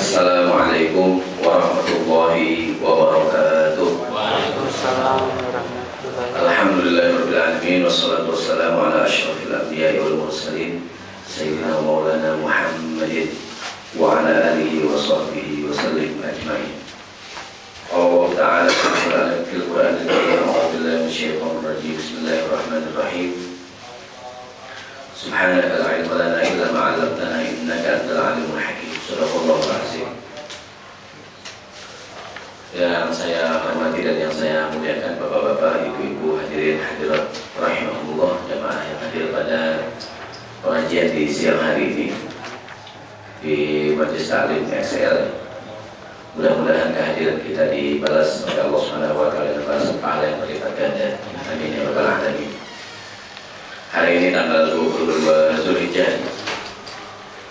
Assalamualaikum warahmatullahi wabarakatuh. Waalaikumsalam warahmatullahi wabarakatuh. Alhamdulillahirabbil alamin wassalatu wassalamu ala asyrofil anbiya'i wal mursalin sayyidina maulana Muhammadin wa ala alihi wa sahbihi wa sallim ajma'in. Allah ta'ala fil Qur'anil karim a'udzu billahi minasyaitonir rajim. Bismillahirrahmanirrahim. Subhanaka la ilma lana illa ma 'allamtana innaka antal alimul hakim. Sadaqallahul azim. Yang saya hormati dan yang saya muliakan bapak-bapak, ibu-ibu, hadirin hadirat rahimahullah, jamaah yang hadir pada pengajian di siang hari ini di Majelis Taklim XL. Mudah-mudahan kehadiran kita dibalas oleh Allah Subhanahu wa taala dengan balasan pahala yang berlipat ganda. Amin ya rabbal alamin. Hari ini tanggal 22 Zulhijjah.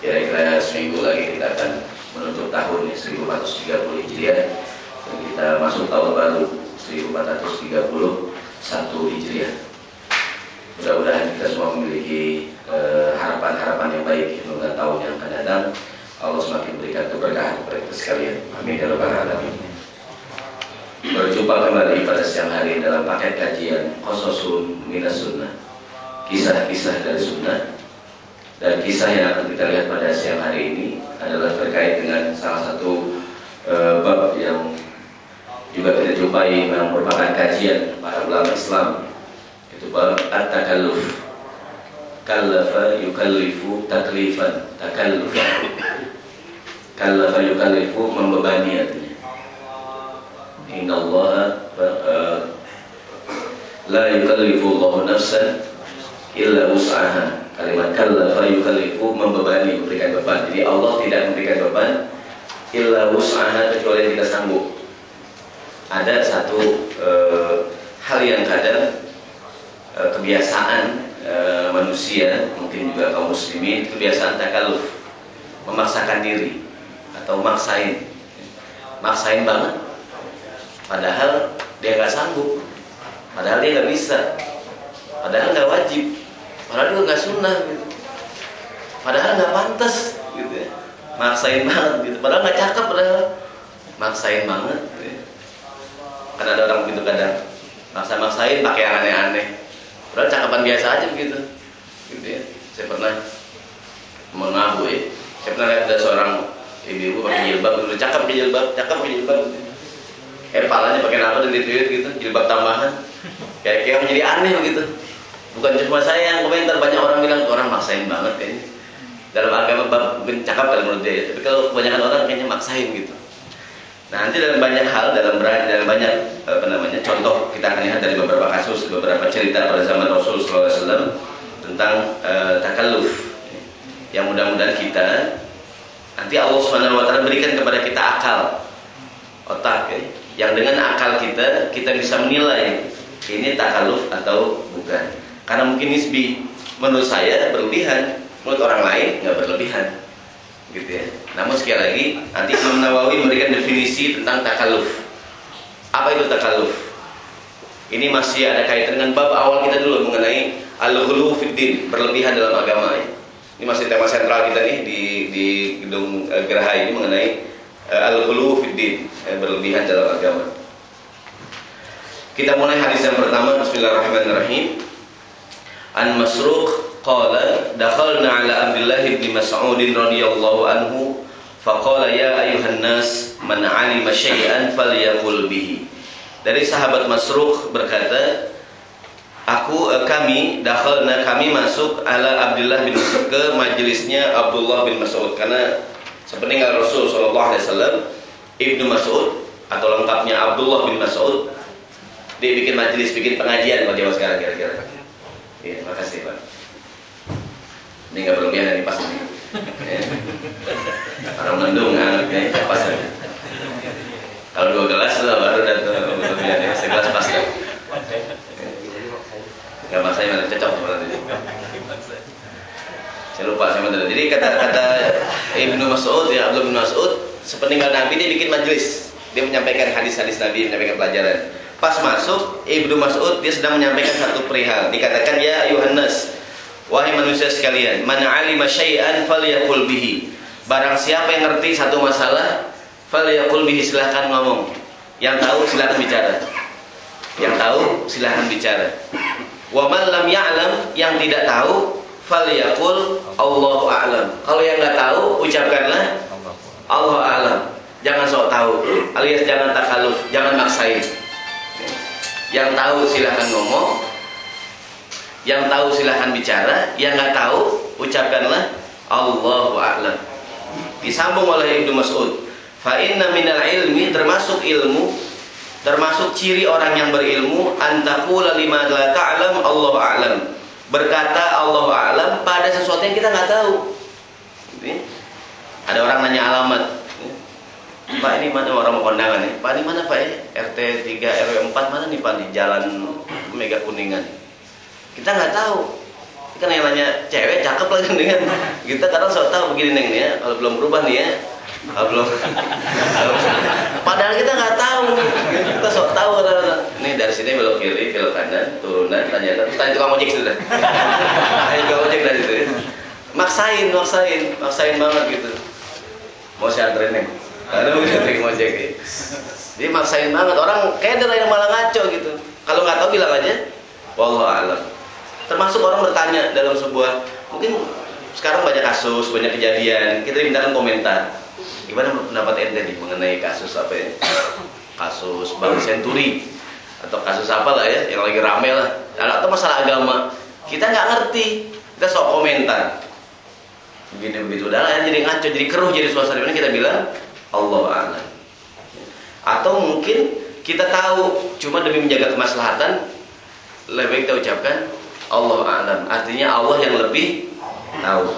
Kira-kira seminggu lagi kita akan menutup tahun 1430 Hijriah dan kita masuk tahun baru 1431 Hijriah. Mudah-mudahan kita semua memiliki harapan-harapan yang baik dengan tahun yang akan datang. Allah semakin berikan keberkahan kepada kita sekalian. Amin ya rabbal alamin. Berjumpa kembali pada siang hari dalam paket kajian Qososun Minas Sunnah, kisah-kisah dari sunnah. Dan kisah yang akan kita lihat pada siang hari ini adalah terkait dengan salah satu bab yang juga kita jumpai yang merupakan kajian para ulama Islam, itu bab at-takalluf. Kallafa yukallifu taklifan, takallufan. Kallafa yukallifu, membebani artinya. Innallaha la yukallifu Allahu nafsan illa wus'aha. Kalimat kallafa yukallifu, membebani, memberikan beban. Jadi Allah tidak memberikan beban illa wus'aha, kecuali yang kita sanggup. Ada satu hal yang kadang kebiasaan manusia, mungkin juga kaum muslimin, kebiasaan takalluf, memaksakan diri atau maksain banget, padahal dia nggak sanggup, padahal dia nggak bisa, padahal nggak wajib, padahal juga nggak sunnah gitu. Padahal nggak pantas gitu ya. Maksain banget gitu, padahal nggak cakep, padahal maksain banget gitu ya. Kan ada orang begitu kadang maksain pakai yang aneh-aneh, padahal cakapan biasa aja begitu gitu ya. Saya pernah mengaku ya, saya pernah lihat ada seorang ibu-ibu pakai jilbab, udah cakep pakai jilbab gitu. Palanya pakai apa dan dituit gitu, jilbab tambahan, kayak menjadi aneh begitu. Bukan cuma saya yang komentar, banyak orang bilang orang maksain banget kayaknya. Dalam agama mungkin cakep kalau menurut dia, tapi kalau kebanyakan orang kayaknya maksain gitu. Nah, nanti dalam banyak hal, dalam banyak contoh kita akan lihat dari beberapa kasus, beberapa cerita pada zaman Rasul SAW tentang takalluf. Yang mudah-mudahan kita nanti Allah SWT berikan kepada kita akal, otak ya, yang dengan akal kita bisa menilai ini takalluf atau bukan. Karena mungkin nisbi, menurut saya berlebihan, menurut orang lain nggak berlebihan, gitu ya. Namun sekali lagi, nanti Imam Nawawi memberikan definisi tentang takalluf. Apa itu takalluf? Ini masih ada kaitan dengan bab awal kita dulu mengenai al-ghulu fid din, berlebihan dalam agama ya. Ini masih tema sentral kita nih di gedung Geraha ini mengenai al-ghulu fid din, berlebihan dalam agama. Kita mulai hadis yang pertama. Bismillahirrahmanirrahim. An Masruq qala dakhalna ala Abdullah bin Mas'ud radhiyallahu anhu faqala ya ayuhan nas man 'alima syai'an falyaqul bihi. Dari sahabat Masruq berkata, kami masuk ala Abdullah bin Mas'ud, ke majelisnya Abdullah bin Mas'ud, karena sepeninggal Rasul sallallahu alaihi wasallam Ibnu Mas'ud atau lengkapnya Abdullah bin Mas'ud, dia bikin majelis, bikin pengajian kalau Jawa sekarang kira-kira. Iya, makasih Pak. Ini nggak berlebihan dari pas ini. Orang mendung anaknya pas aja. Kalau 2 gelas lah baru datang berlebihan, segelas pas kan. Nggak maksain mana cocok sebenarnya. Saya lupa sama tadi. Jadi kata Ibnu Mas'ud ya, Abdullah bin Mas'ud, sepeninggal Nabi dia bikin majelis. Dia menyampaikan hadis-hadis Nabi, menyampaikan pelajaran. Pas masuk Ibnu Mas'ud, dia sedang menyampaikan satu perihal. Dikatakan ya ayuhan nas, wahai manusia sekalian, man 'alima syai'an falyaqul bihi. barang siapa yang ngerti satu masalah, falyaqul bihi, silahkan ngomong. Yang tahu silahkan bicara. Yang tahu silahkan bicara. Wa man lam ya'lam, yang tidak tahu, falyaqul Allahu a'lam. Kalau yang nggak tahu, ucapkanlah Allahu a'lam. Jangan sok tahu, alias jangan takalluf, jangan maksain. Yang tahu silahkan ngomong, yang tahu silahkan bicara, yang nggak tahu ucapkanlah Allahu a'lam. Disambung oleh Ibnu Mas'ud, fa inna minal ilmi, termasuk ilmu, termasuk ciri orang yang berilmu, antaqula lima la ta'lam Allahu a'lam, berkata Allahu a'lam pada sesuatu yang kita nggak tahu. Ada orang nanya alamat, Pak ini mana, orang mau kondangan nih, Pak ini mana Pak ya, RT 3 RW 4 mana nih Pak nih, jalan Mega Kuningan. Kita nggak tahu. Kan yang nanya cewek cakep lagi dengan kita kadang sok tahu begini neng nih ya, kalau belum berubah nih ya, kalau belum padahal kita nggak tahu, kita sok tahu nih dari sini belok kiri belok kanan turunan tanya terus tanya tukang ojek sudah tanya tukang ojek dari situ ya. maksain banget gitu, mau saya anterin neng aduh tukang ojek ya. Jadi maksain banget, orang kayak ada yang malah ngaco gitu. Kalau nggak tahu bilang aja wallahu a'lam. Termasuk orang bertanya dalam sebuah, mungkin sekarang banyak kasus, banyak kejadian, kita dimintakan komentar. Gimana pendapat ente nih mengenai kasus apa ya? Kasus Bank Senturi atau kasus apa lah ya, yang lagi rame lah. Atau masalah agama, kita nggak ngerti, kita sok komentar. Begini begitu, udah lah, jadi ngaco, jadi keruh, jadi suasana. Dimana kita bilang Allahu a'lam. Atau mungkin kita tahu, cuma demi menjaga kemaslahatan, lebih baik kita ucapkan Allahu a'lam, artinya Allah yang lebih tahu.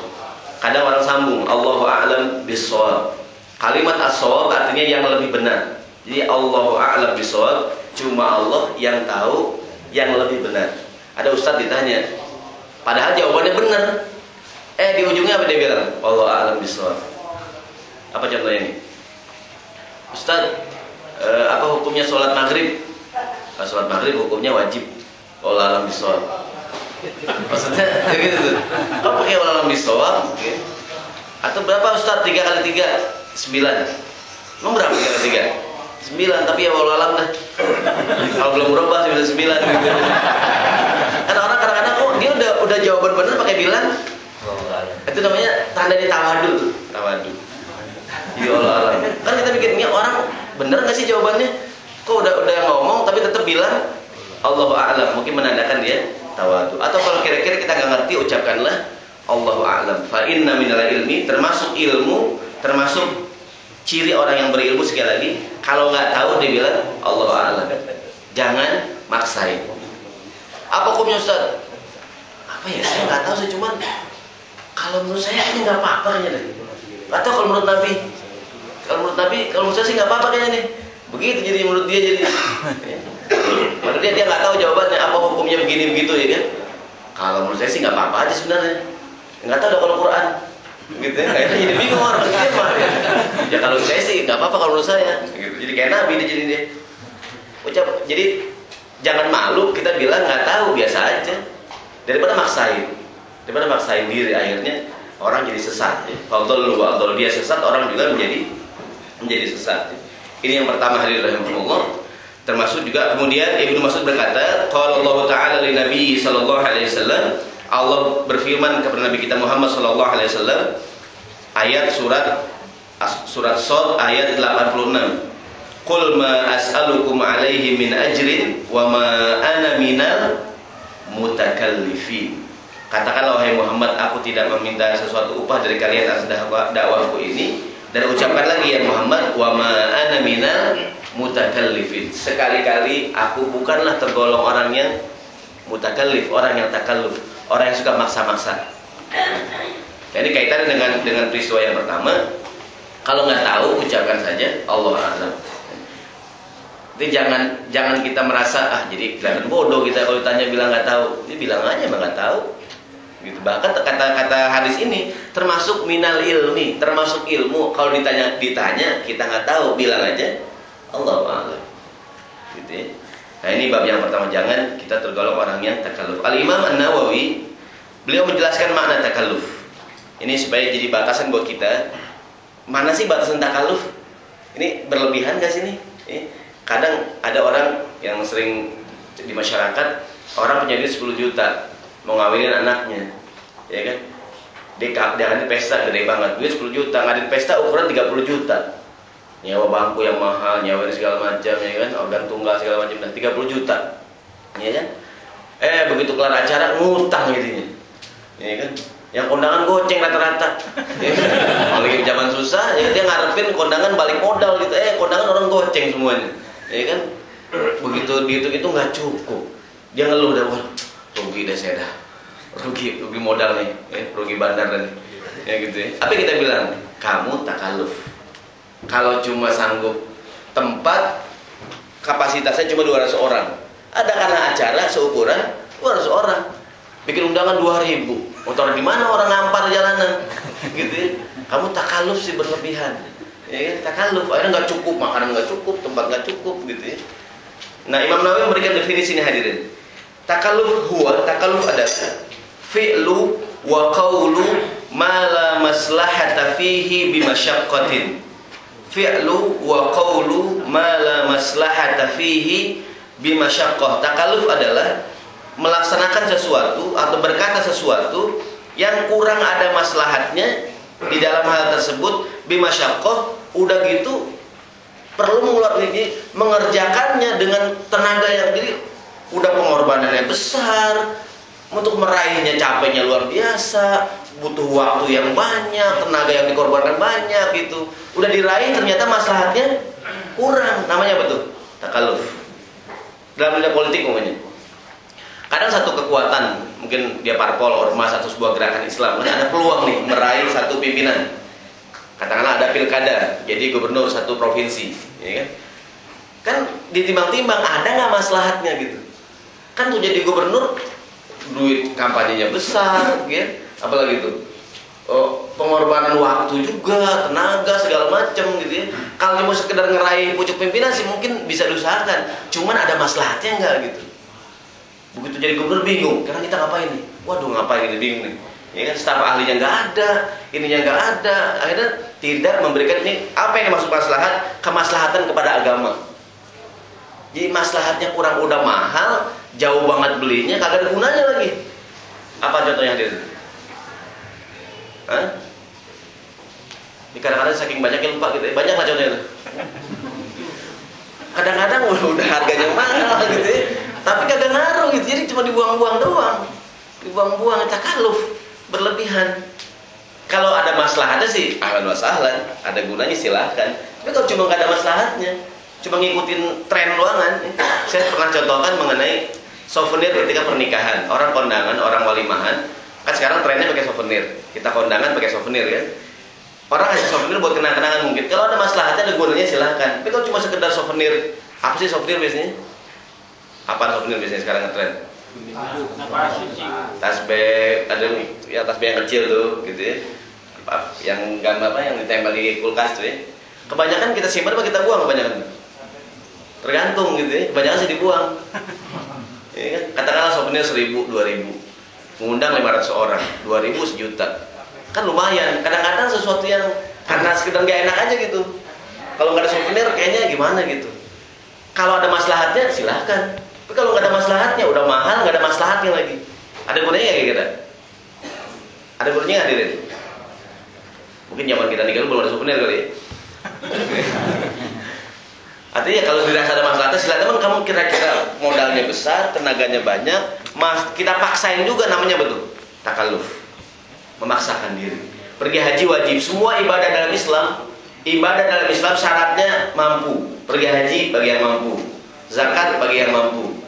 Kadang orang sambung Allahu a'lam bis-shawab. Kalimat as-shawab artinya yang lebih benar. Jadi Allahu a'lam bis-shawab, cuma Allah yang tahu yang lebih benar. Ada ustadz ditanya, padahal jawabannya benar. Di ujungnya apa dia bilang? Allahu a'lam bis-shawab. Apa contohnya ini? Ustadz, apa hukumnya sholat maghrib? Sholat maghrib hukumnya wajib. Allahu a'lam bis-shawab. Maksudnya gitu tuh. Kau pakai walam bisawab, okay. Atau berapa Ustaz? 3 kali 3 9. Emang berapa 3 kali 3? 9, tapi ya walam dah. Kalau belum berubah 9 gitu. Kan orang kadang-kadang kok dia udah jawaban benar pakai bilang. Itu namanya tanda di tawadu tuh. Tawadu. Ya Allah. Kan kita mikirnya orang bener nggak sih jawabannya? Kok udah ngomong tapi tetap bilang Allahu a'lam, mungkin menandakan dia tawadu. Atau kalau kira-kira kita nggak ngerti, ucapkanlah Allahu a'lam. Fa inna minal ilmi, termasuk ilmu, termasuk ciri orang yang berilmu. Sekali lagi, kalau nggak tahu dia bilang Allahu a'lam. Jangan maksain. Apa hukumnya Ustaz? Apa ya, saya nggak tahu, saya cuman kalau menurut saya ini nggak apa-apa kayaknya deh. Atau kalau menurut Nabi, kalau menurut saya sih nggak apa-apa kayaknya nih. Begitu jadi menurut dia jadi. Menurut dia nggak tahu jawabannya, apa hukumnya begini begitu ya kan? Kalau menurut saya sih nggak apa-apa aja sebenarnya. Nggak tahu kalau Quran, gitu ya. Kayaknya jadi bingung orang dia mah. Ya kalau saya sih nggak apa-apa kalau menurut saya. Gitu. Jadi kayak Nabi dia jadi dia. Jadi jangan malu kita bilang nggak tahu, biasa aja. Daripada maksain diri, akhirnya orang jadi sesat. Kalau dia sesat, orang juga menjadi sesat. Ini yang pertama, hadirin rahimahullah. Termasuk juga kemudian Ibnu Mas'ud berkata, qala Allah Ta'ala li Nabi sallallahu alaihi wasallam, Allah berfirman kepada Nabi kita Muhammad sallallahu alaihi wasallam, ayat surat Shad ayat 86. Qul ma as'alukum alaihi min ajrin wa ma ana minal mutakallifin. Katakanlah wahai Muhammad, aku tidak meminta sesuatu upah dari kalian atas dakwahku ini. Dan ucapkan lagi ya Muhammad, wa ma ana minal mutakallifin. Sekali-kali aku bukanlah tergolong orang yang mutakallif, orang yang takalluf, orang yang suka maksa-maksa. Ini kaitannya dengan peristiwa yang pertama. Kalau nggak tahu, ucapkan saja Allah a'lam. Jadi jangan kita merasa jadi kelihatan bodoh kita kalau ditanya bilang nggak tahu. Jadi bilang aja emang nggak tahu. Gitu. Bahkan kata hadis ini termasuk minal ilmi, termasuk ilmu. Kalau ditanya kita nggak tahu, bilang aja Allahu a'lam. Gitu ya. Nah, ini bab yang pertama, jangan kita tergolong orang yang takalluf. Al-Imam An-Nawawi beliau menjelaskan makna takalluf. Ini supaya jadi batasan buat kita. mana sih batasan takalluf? Ini berlebihan gak sih nih? Kadang ada orang yang sering di masyarakat, orang punya duit 10 juta mau ngawinin anaknya, ya kan? Dia ngadain pesta gede banget, duit 10 juta, ngadain pesta ukuran 30 juta, nyewa bangku yang mahal, nyewa segala macam, ya kan? Organ tunggal segala macam, 30 juta, ya kan? Begitu kelar acara ngutang jadinya, ya kan? Yang kondangan goceng rata-rata, kalau lagi zaman susah, ya dia ngarepin kondangan balik modal gitu, kondangan orang goceng semuanya, ya kan? Begitu dihitung itu nggak cukup, dia ngeluh dah, wah rugi deh saya dah, rugi modal nih, rugi bandar nih, ya gitu ya. Tapi kita bilang, kamu takalluf, kalau cuma sanggup tempat kapasitasnya cuma 200 orang, ada karena acara seukuran 200 orang. Bikin undangan 2.000, motor di mana orang ngampar jalanan, gitu ya. Kamu takalluf sih berlebihan, ya kan? Takalluf, akhirnya nggak cukup, makanan nggak cukup, tempat nggak cukup, gitu ya. Nah, Imam Nawawi memberikan definisi ini hadirin. Takalluf adalah fi'lu wa qawlu ma la maslahata fihi bimasyaqqatin. Fi'lu wa qawlu ma la maslahata fihi bimasyaqqah. Takalluf adalah melaksanakan sesuatu atau berkata sesuatu yang kurang ada maslahatnya di dalam hal tersebut, bimasyaqqah, udah gitu perlu mengerjakannya dengan tenaga yang jadi udah pengorbanannya besar, untuk meraihnya capeknya luar biasa, butuh waktu yang banyak, tenaga yang dikorbankan banyak gitu. Udah diraih ternyata maslahatnya kurang, namanya apa tuh? Takalluf. Dalam dunia politik umumnya. Kadang satu kekuatan, mungkin dia parpol, ormas, atau sebuah gerakan Islam, ada peluang nih meraih satu pimpinan. Katakanlah ada pilkada, jadi gubernur satu provinsi, ya kan? Kan ditimbang-timbang ada nggak maslahatnya gitu? Kan tuh jadi gubernur, duit kampanyenya besar, gitu. Apalagi itu, pengorbanan waktu juga, tenaga segala macam, gitu ya. Kalau cuma sekedar ngeraih pucuk pimpinan sih mungkin bisa diusahakan, cuman ada maslahatnya nggak gitu? Begitu jadi gubernur bingung, karena kita ngapain nih? Waduh, ngapain ini, bingung nih. Ya kan, staf ahlinya nggak ada, ininya nggak ada, akhirnya tidak memberikan ini apa yang dimaksud maslahat, kemaslahatan kepada agama. Jadi maslahatnya kurang, udah mahal, jauh banget belinya, kagak ada gunanya lagi. Apa contohnya hadir? Hah? Ini kadang-kadang saking banyaknya lupa gitu, banyak lah contohnya. Kadang-kadang udah harganya mahal gitu ya, tapi kagak ngaruh gitu, jadi cuma dibuang-buang doang, dibuang-buang, takalluf berlebihan. Kalau ada maslahatnya sih ahlan wa sahlan, ada gunanya silahkan. Tapi kalau cuma nggak ada maslahatnya, cuma ngikutin tren doangan. Saya pernah contohkan mengenai souvenir ketika pernikahan, orang kondangan, orang walimahan. Kan sekarang trennya pakai souvenir, kita kondangan pakai souvenir ya. Orang kasih souvenir buat kenang-kenangan mungkin. Kalau ada maslahatnya, ada gunanya silahkan. Tapi kalau cuma sekedar souvenir, apa sih souvenir biasanya? Apa souvenir biasanya sekarang ngetren? Tasbih, ada ya tasbih yang kecil tuh, gitu ya. Yang gambar apa yang ditempel di kulkas tuh ya. Kebanyakan kita simpan apa kita buang kebanyakan? Tergantung gitu ya. Kebanyakan sih dibuang. Ya kan? Katakanlah souvenir 1.000, 2.000, mengundang 500 orang, 2.000 sejuta. Kan lumayan. Kadang-kadang sesuatu yang karena sekedar gak enak aja gitu. Kalau nggak ada souvenir kayaknya gimana gitu. Kalau ada maslahatnya silahkan. Tapi kalau nggak ada maslahatnya, udah mahal, nggak ada maslahatnya lagi. Ada gunanya nggak kira-kira? Ada gunanya nggak hadirin? Mungkin zaman kita nikah belum ada souvenir kali ya. Artinya kalau dirasa ada maslahatnya silakan. Kamu kira-kira modalnya besar, tenaganya banyak, kita paksain juga, namanya betul takalluf, memaksakan diri. Pergi haji wajib, semua ibadah dalam Islam syaratnya mampu. Pergi haji bagi yang mampu, zakat bagi yang mampu,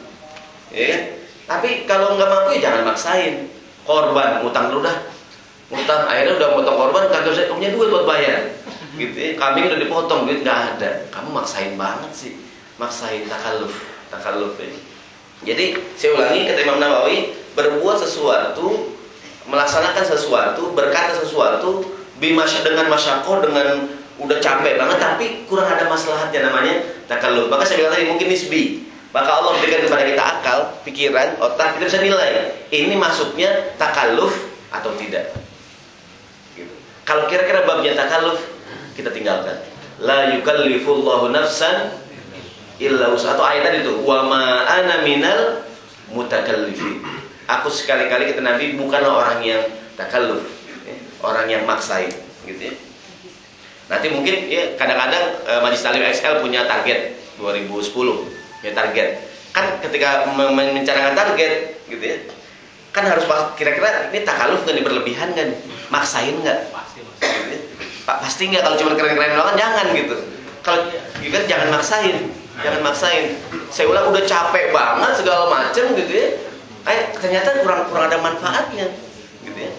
ya kan? Tapi kalau nggak mampu ya jangan maksain. Korban, ngutang dulu dah, ngutang, akhirnya udah potong korban, kagak usah punya duit buat bayar, gitu ya. Kambing udah dipotong, duit nggak ada, kamu maksain banget sih, maksain takalluf ya. Jadi saya ulangi, kata Imam Nawawi, berbuat sesuatu, melaksanakan sesuatu, berkata sesuatu, dengan masyaqah, dengan udah capek banget tapi kurang ada maslahatnya, namanya takalluf. Maka saya bilang tadi mungkin nisbi. Maka Allah berikan kepada kita akal, pikiran, otak, kita bisa nilai ini masuknya takalluf atau tidak. Gitu. Kalau kira-kira babnya takalluf, kita tinggalkan. La yukallifullahu nafsan illa wus'aha. Atau ayat tadi itu, wa ma ana minal mutakallifin. Aku sekali-kali kata Nabi bukanlah orang yang takalluf, orang yang maksain, gitu ya. Nanti mungkin ya kadang-kadang Majelis Taklim XL punya target 2010, ya target. Kan ketika mencanangkan target, gitu ya, kan harus kira-kira ini takalluf nggak, berlebihan kan, maksain nggak? Gitu ya. Pak pasti nggak, kalau cuma keren-keren doang jangan gitu. Kalau gitu jangan maksain, jangan maksain. Saya ulang udah capek banget segala macam gitu ya. Ternyata kurang ada manfaatnya, gitu ya.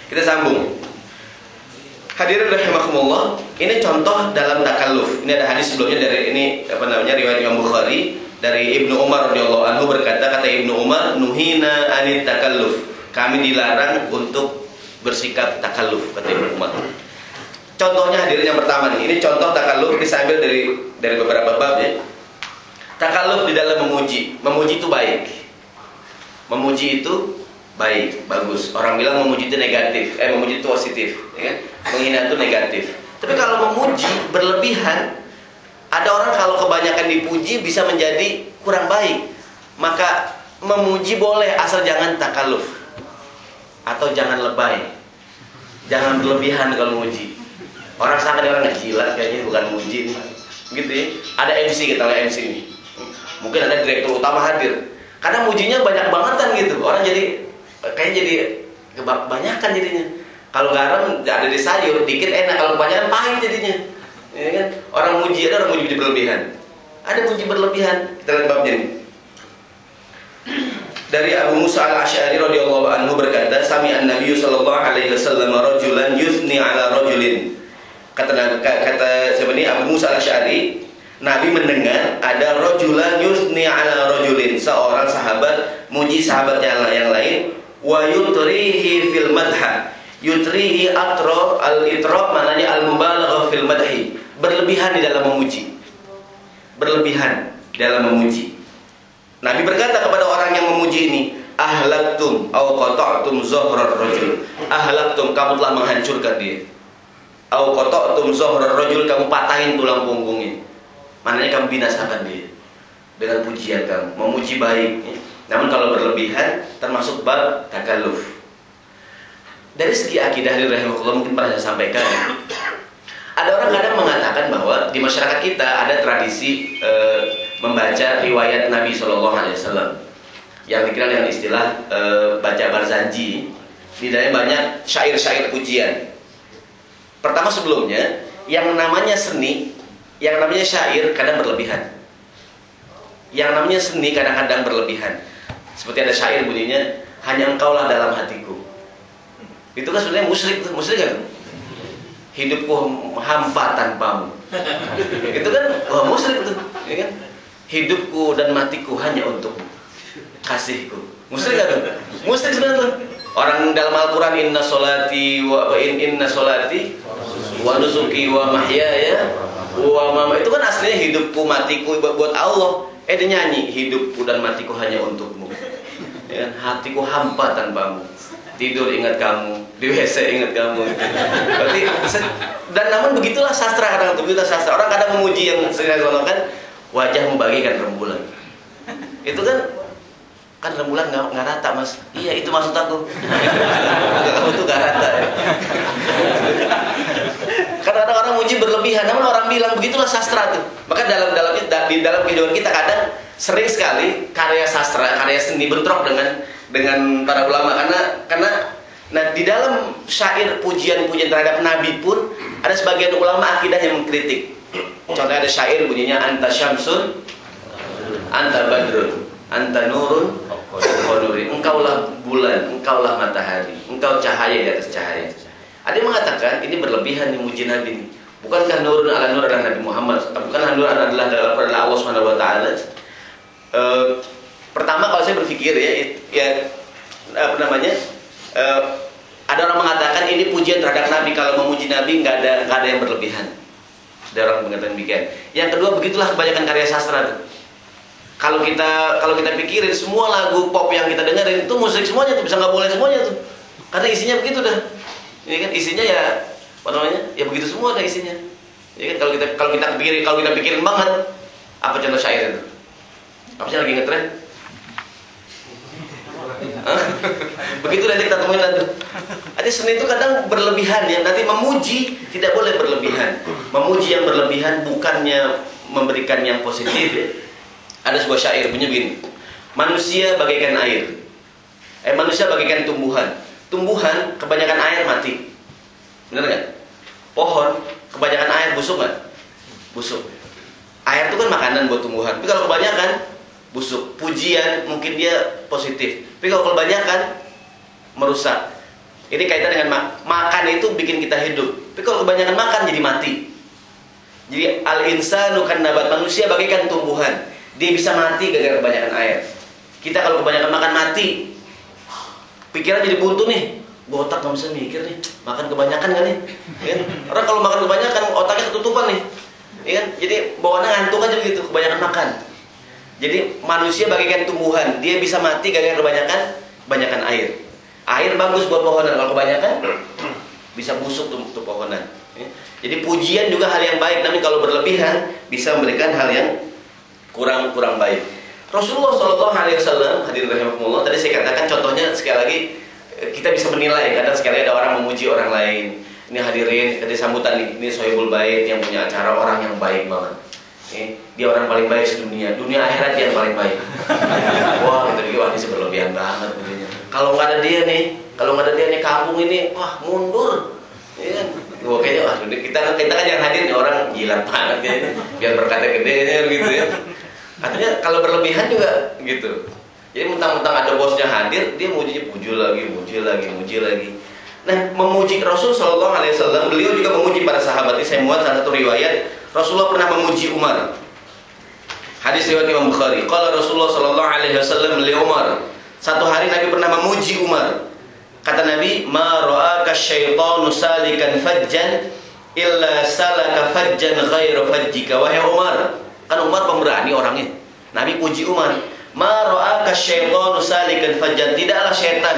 Kita sambung. Hadirin rahimakumullah, ini contoh dalam takalluf. Ini ada hadis sebelumnya dari ini riwayat Imam Bukhari dari Ibnu Umar radhiyallahu anhu berkata, kata Ibnu Umar, nuhina anit takalluf. Kami dilarang untuk bersikap takalluf, kata Ibnu Umar. Contohnya hadirin yang pertama nih. Ini contoh takalluf diambil dari beberapa bab ya. Takalluf di dalam memuji. Memuji itu baik. Memuji itu baik, bagus. Orang bilang memuji itu negatif, memuji itu positif, ya kan? Menghina itu negatif. Tapi kalau memuji berlebihan, ada orang kalau kebanyakan dipuji bisa menjadi kurang baik. Maka memuji boleh, asal jangan takalluf atau jangan lebay. Jangan berlebihan kalau memuji. Orang sangat orang gila kayaknya bukan memuji, gitu ya. Ada MC, kita lihat MC ini. Mungkin ada direktur utama hadir. Karena mujinya banyak bangetan gitu, orang jadi kayaknya jadi kebanyakan jadinya. Kalau garam ada di sayur dikit enak, kalau kebanyakan pahit jadinya. Ya kan? Orang muji, ada orang muji berlebihan. Ada muji berlebihan. Kita lihat babnya nih. Dari Abu Musa al-Asy'ari radhiyallahu anhu berkata, sami'an Nabi sallallahu alaihi wasallam rajulan yuthni ala rajulin. Kata sebenarnya Abu Musa al-Asy'ari, Nabi mendengar ada rajulan yusni ala rajulin, seorang sahabat muji sahabat yang lain, wa yutrihi fil madha. Yutrihi atro al-itrab maknanya al-mubalaghah fil madhi, berlebihan di dalam memuji. Berlebihan dalam memuji. Nabi berkata kepada orang yang memuji ini, ahlaktum au qata'tum zahrar rajul. Ahlaktum, kamu telah menghancurkan dia. Au qata'tum zahrar rajul, kamu patahin tulang punggungnya. Maknanya kamu binasakan dia dengan pujian kamu, memuji baik. Namun kalau berlebihan termasuk bab takalluf. Dari segi akidah rahimahullah mungkin pernah saya sampaikan. Ada orang kadang mengatakan bahwa di masyarakat kita ada tradisi membaca riwayat Nabi SAW yang dikenal dengan istilah baca barzanji. Di dalamnya banyak syair-syair pujian. Pertama sebelumnya, yang namanya seni, yang namanya syair kadang berlebihan. Yang namanya seni kadang-kadang berlebihan. Seperti ada syair bunyinya, hanya engkaulah dalam hatiku. Itu kan sebenarnya musyrik kan? Hidupku hampa tanpamu. Itu kan musyrik tuh, ya kan? Hidupku dan matiku hanya untukmu, kasihku. Musyrik kan? Musyrik sebenarnya. Orang dalam Al-Quran, inna solati wa nusuki wa mahyaya wa mama, itu kan aslinya hidupku matiku buat Allah. Dia nyanyi, hidupku dan matiku hanya untukmu, ya, hatiku hampa tanpamu, tidur ingat kamu, di WC ingat kamu. Berarti, dan namun begitulah sastra, kadang begitulah sastra. Orang kadang memuji yang sering kan, wajahmu bagaikan rembulan. Itu kan rembulan nggak rata, mas. Iya, itu maksud aku. Kamu tuh nggak rata. Ya. Karena orang muji berlebihan, namun orang bilang begitulah sastra tuh. Maka di dalam kehidupan kita kadang sering sekali karya sastra, karya seni bentrok dengan para ulama, karena di dalam syair pujian-pujian terhadap Nabi pun ada sebagian ulama akidah yang mengkritik. Contohnya ada syair bunyinya, anta syamsun, anta badrun, anta nurun, engkaulah bulan, engkaulah matahari, engkau cahaya di atas cahaya. Ada yang mengatakan ini berlebihan memuji Nabi ini. Bukankah nurun ala nur adalah Nabi Muhammad? Bukankah nur adalah Allah Subhanahu wa taala? Pertama kalau saya berpikir ada orang mengatakan ini pujian terhadap Nabi. Kalau memuji Nabi nggak ada yang berlebihan. Ada orang mengatakan demikian. Yang kedua, begitulah kebanyakan karya sastra tuh. Kalau kita pikirin semua lagu pop yang kita dengerin itu musik semuanya tuh, bisa nggak boleh semuanya tuh. Karena isinya begitu dah. Ini kan isinya ya apa namanya? Ya begitu semua ada isinya. Ya kan kalau kita pikirin banget, apa contoh syair itu? Apa sih lagi ngetren? Begitu nanti kita temuin nanti. Artinya seni itu kadang berlebihan ya. Nanti memuji tidak boleh berlebihan. Memuji yang berlebihan bukannya memberikan yang positif ya. Ada sebuah syair bunyi begini. Manusia bagaikan air. Manusia bagaikan tumbuhan. Tumbuhan kebanyakan air mati. Benar nggak? Pohon kebanyakan air busuk nggak? Busuk. Air itu kan makanan buat tumbuhan. Tapi kalau kebanyakan busuk. Pujian mungkin dia positif. Tapi kalau kebanyakan merusak. Ini kaitan dengan makan itu bikin kita hidup. Tapi kalau kebanyakan makan jadi mati. Jadi al-insanu kan nabat, manusia bagaikan tumbuhan. Dia bisa mati gara-gara kebanyakan air. Kita kalau kebanyakan makan mati. Pikiran jadi buntu nih. Gua otak nggak bisa mikir nih. Makan kebanyakan kan nih. Ya kan? Orang kalau makan kebanyakan otaknya ketutupan nih. Ya kan? Jadi bawaannya ngantuk aja begitu kebanyakan makan. Jadi manusia bagaikan tumbuhan. Dia bisa mati gara-gara kebanyakan air. Air bagus buat pohonan. Kalau kebanyakan bisa busuk tuh pohonan. Ya. Jadi pujian juga hal yang baik. Namun kalau berlebihan bisa memberikan hal yang kurang baik. Rasulullah SAW hadirin rahimakumullah, tadi saya katakan contohnya sekali lagi kita bisa menilai. Kadang sekali ada orang memuji orang lain. Ini hadirin, tadi sambutan nih, ini Sohibul Bait yang punya acara, orang yang baik banget. Dia orang paling baik sedunia, dunia akhirat yang paling baik. Wah, gitu wah ini berlebihan banget pujinya. Kalau nggak ada dia nih, kampung ini wah mundur. Ya kan? Wah kayaknya wah kita kan yang hadir nih orang gila banget ya ini. Biar berkata gede gitu ya. Artinya kalau berlebihan juga gitu. Jadi mentang-mentang ada bosnya hadir, dia muji lagi. Nah, memuji Rasul Shallallahu Alaihi Wasallam, beliau juga memuji para sahabat. Ini saya muat salah satu riwayat. Rasulullah pernah memuji Umar. Hadis riwayat Imam Bukhari. Qala Rasulullah Shallallahu Alaihi Wasallam li Umar. Satu hari Nabi pernah memuji Umar. Kata Nabi, ma ra'aka syaitanu salikan fajjan illa salaka fajjan ghairu fajjika. Wahai Umar, kan Umar pemberani orangnya. Nabi puji Umar. Ma ra'aka syaitanu salikan fajjan. Tidaklah syaitan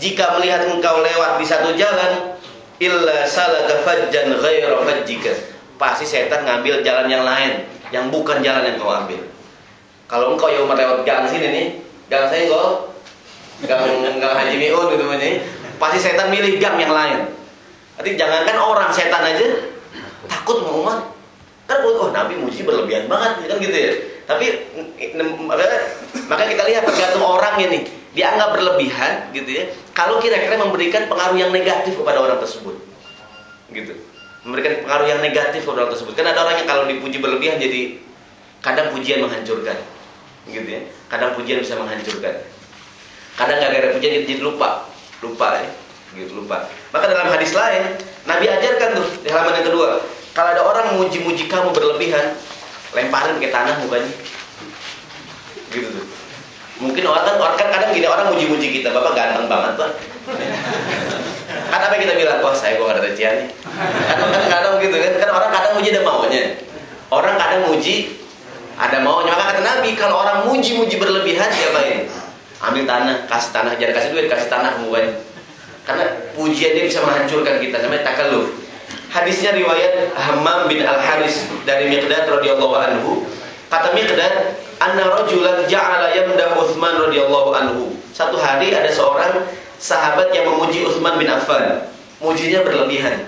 jika melihat engkau lewat di satu jalan illa salaka fajjan ghairu fajjika. Pasti setan ngambil jalan yang lain, yang bukan jalan yang kau ambil. Kalau engkau ya Umar lewat gang sini nih, gang saya gang Haji Miun gitu namanya. Pasti setan milih gang yang lain. Nanti jangankan orang, setan aja takut sama Umar. Kan Nabi muji berlebihan banget kan gitu ya. Tapi maka kita lihat tergantung orangnya nih. Dianggap berlebihan gitu ya. Kalau kira-kira memberikan pengaruh yang negatif kepada orang tersebut. Gitu. Memberikan pengaruh yang negatif kepada orang tersebut. Kan ada orang yang kalau dipuji berlebihan jadi kadang pujian menghancurkan. Gitu ya. Kadang pujian bisa menghancurkan. Kadang gara-gara pujian jadi lupa ya. Gitu lupa. Maka dalam hadis lain Nabi ajarkan tuh di halaman yang kedua. Kalau ada orang muji-muji kamu berlebihan, lemparin ke tanah mukanya. Gitu tuh. Mungkin orang kan kadang gini, orang muji-muji kita, Bapak ganteng banget, Pak. Kan apa yang kita bilang, wah saya gak ada recian nih. Kadang gitu kan, orang kadang muji ada maunya. Orang kadang muji ada maunya. Maka kata Nabi, kalau orang muji-muji berlebihan, diapain? Ambil tanah, kasih tanah, jangan kasih duit, kasih tanah ke mukanya. Karena pujian dia bisa menghancurkan kita, namanya takalluf. Hadisnya riwayat Hammam bin Al-Haris dari Miqdad radhiyallahu anhu. Kata Miqdad, anna rajulan ja'ala yamdahu Utsman radhiyallahu anhu. Satu hari ada seorang sahabat yang memuji Utsman bin Affan. Mujinya berlebihan.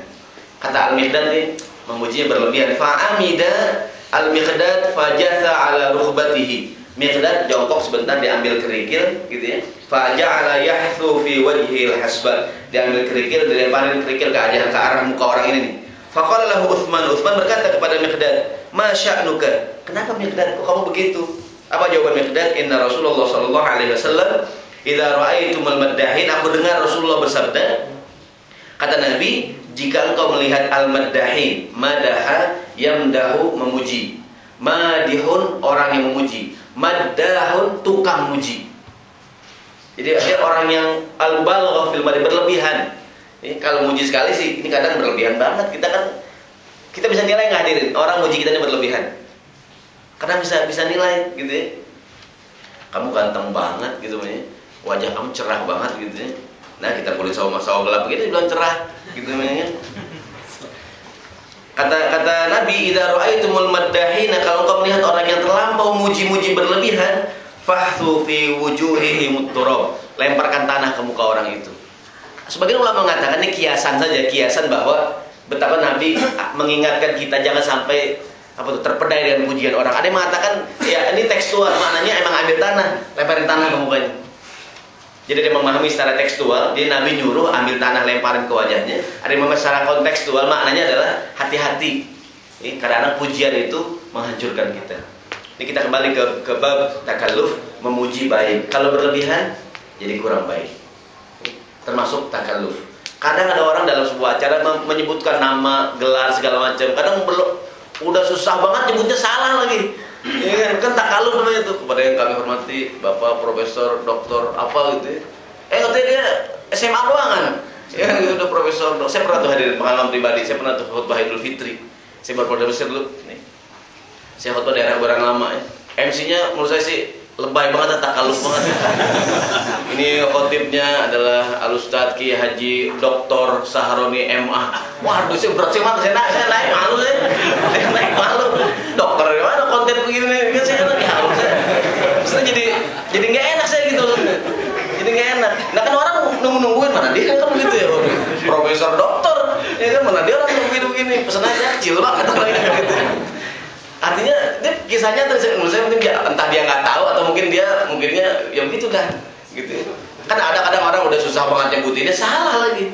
Kata Al-Miqdad nih, memujinya berlebihan. Fa'amida Al-Miqdad fajatha ala rukhbatihi. Miqdad jongkok sebentar, diambil kerikil gitu ya. Faja'ala yahthu fi wajhil hasba. Diambil kerikil, dilemparin kerikil ke arah muka orang ini nih. Faqala lahu Utsman berkata kepada Miqdad, "Ma sya'nuka?" Kenapa Miqdad? Kok kamu begitu? Apa jawaban Miqdad? Inna Rasulullah sallallahu alaihi wasallam idza ra'aitumul maddahin, aku dengar Rasulullah bersabda, kata Nabi, jika engkau melihat al-maddahin, madaha yamdahu memuji, madihun orang yang memuji, maddahun tukang muji. Jadi ada orang yang al-mubalaghah fil madhi, berlebihan. Ini kalau muji sekali sih, ini kadang berlebihan banget. Kita bisa nilai nggak hadirin? Orang muji kita ini berlebihan. Karena bisa nilai gitu ya. Kamu ganteng banget gitu ya. Wajah kamu cerah banget gitu ya. Nah, kita kulit sawo gelap gitu dibilang cerah gitu ya. Kata Nabi, idza ra'aitumul maddahina, kalau engkau melihat orang yang terlampau muji-muji berlebihan, fahthu fi wujuhihim turab, lemparkan tanah ke muka orang itu. Sebagian ulama mengatakan ini kiasan saja, kiasan bahwa betapa Nabi mengingatkan kita jangan sampai terpedaya dengan pujian orang. Ada yang mengatakan ya ini tekstual, maknanya emang ambil tanah, lemparin tanah ke mukanya. Jadi dia memahami secara tekstual, dia Nabi nyuruh ambil tanah lemparin ke wajahnya. Ada yang memahami secara kontekstual, maknanya adalah hati-hati. Kadang-kadang pujian itu menghancurkan kita. Ini kita kembali ke bab takalluf, memuji baik. Kalau berlebihan jadi kurang baik. Termasuk takalluf. Kadang ada orang dalam sebuah acara menyebutkan nama, gelar segala macam. Kadang udah susah banget nyebutnya salah lagi. Ya kan takalluf namanya itu. Kepada yang kami hormati Bapak Profesor Doktor apa gitu ya. Katanya dia SMA doang kan. Ya gitu udah profesor. Saya pernah tuh hadir pengalaman pribadi. Saya pernah tuh khutbah Idul Fitri. Saya baru profesor dulu nih. Saya khutbah daerah barang lama ya. MC-nya menurut saya sih lebay banget, takalluf banget. Ini khotibnya adalah Al-Ustadz Ki Haji Dr. Saharoni MA. Waduh, saya berat banget, saya naik malu saya. Saya naik malu. Dokter gimana konten begini? Kan saya lagi halu saya. Terus jadi nggak enak saya gitu. Jadi nggak enak. Nah kan orang nungguin mana dia kan begitu ya. Profesor dokter, ya kan mana dia orang nungguin begini. Pesanannya kecil banget gitu. Artinya ini kisahnya menurut saya mungkin entah dia nggak tahu atau mungkinnya ya begitu kan gitu. Kan ada kadang orang udah susah banget nyebutinnya salah lagi.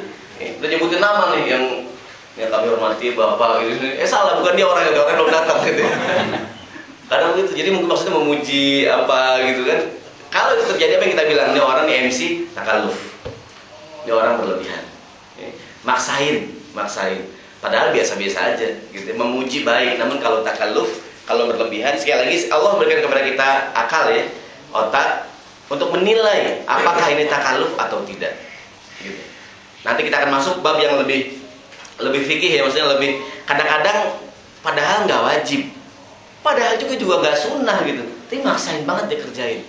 Udah nyebutin nama nih yang kami hormati Bapak gitu. Salah, bukan dia orang belum datang gitu. Kadang gitu. Jadi mungkin maksudnya memuji apa gitu kan. Kalau itu terjadi apa yang kita bilang, ini orang nih MC takalluf. Ini orang berlebihan. Maksain. Padahal biasa-biasa aja gitu. Memuji baik, namun kalau takalluf, kalau berlebihan, sekali lagi Allah memberikan kepada kita akal ya, otak untuk menilai apakah ini takalluf atau tidak. Gitu. Nanti kita akan masuk bab yang lebih fikih ya, maksudnya lebih kadang-kadang padahal nggak wajib, padahal juga nggak sunnah gitu, tapi maksain banget dikerjain,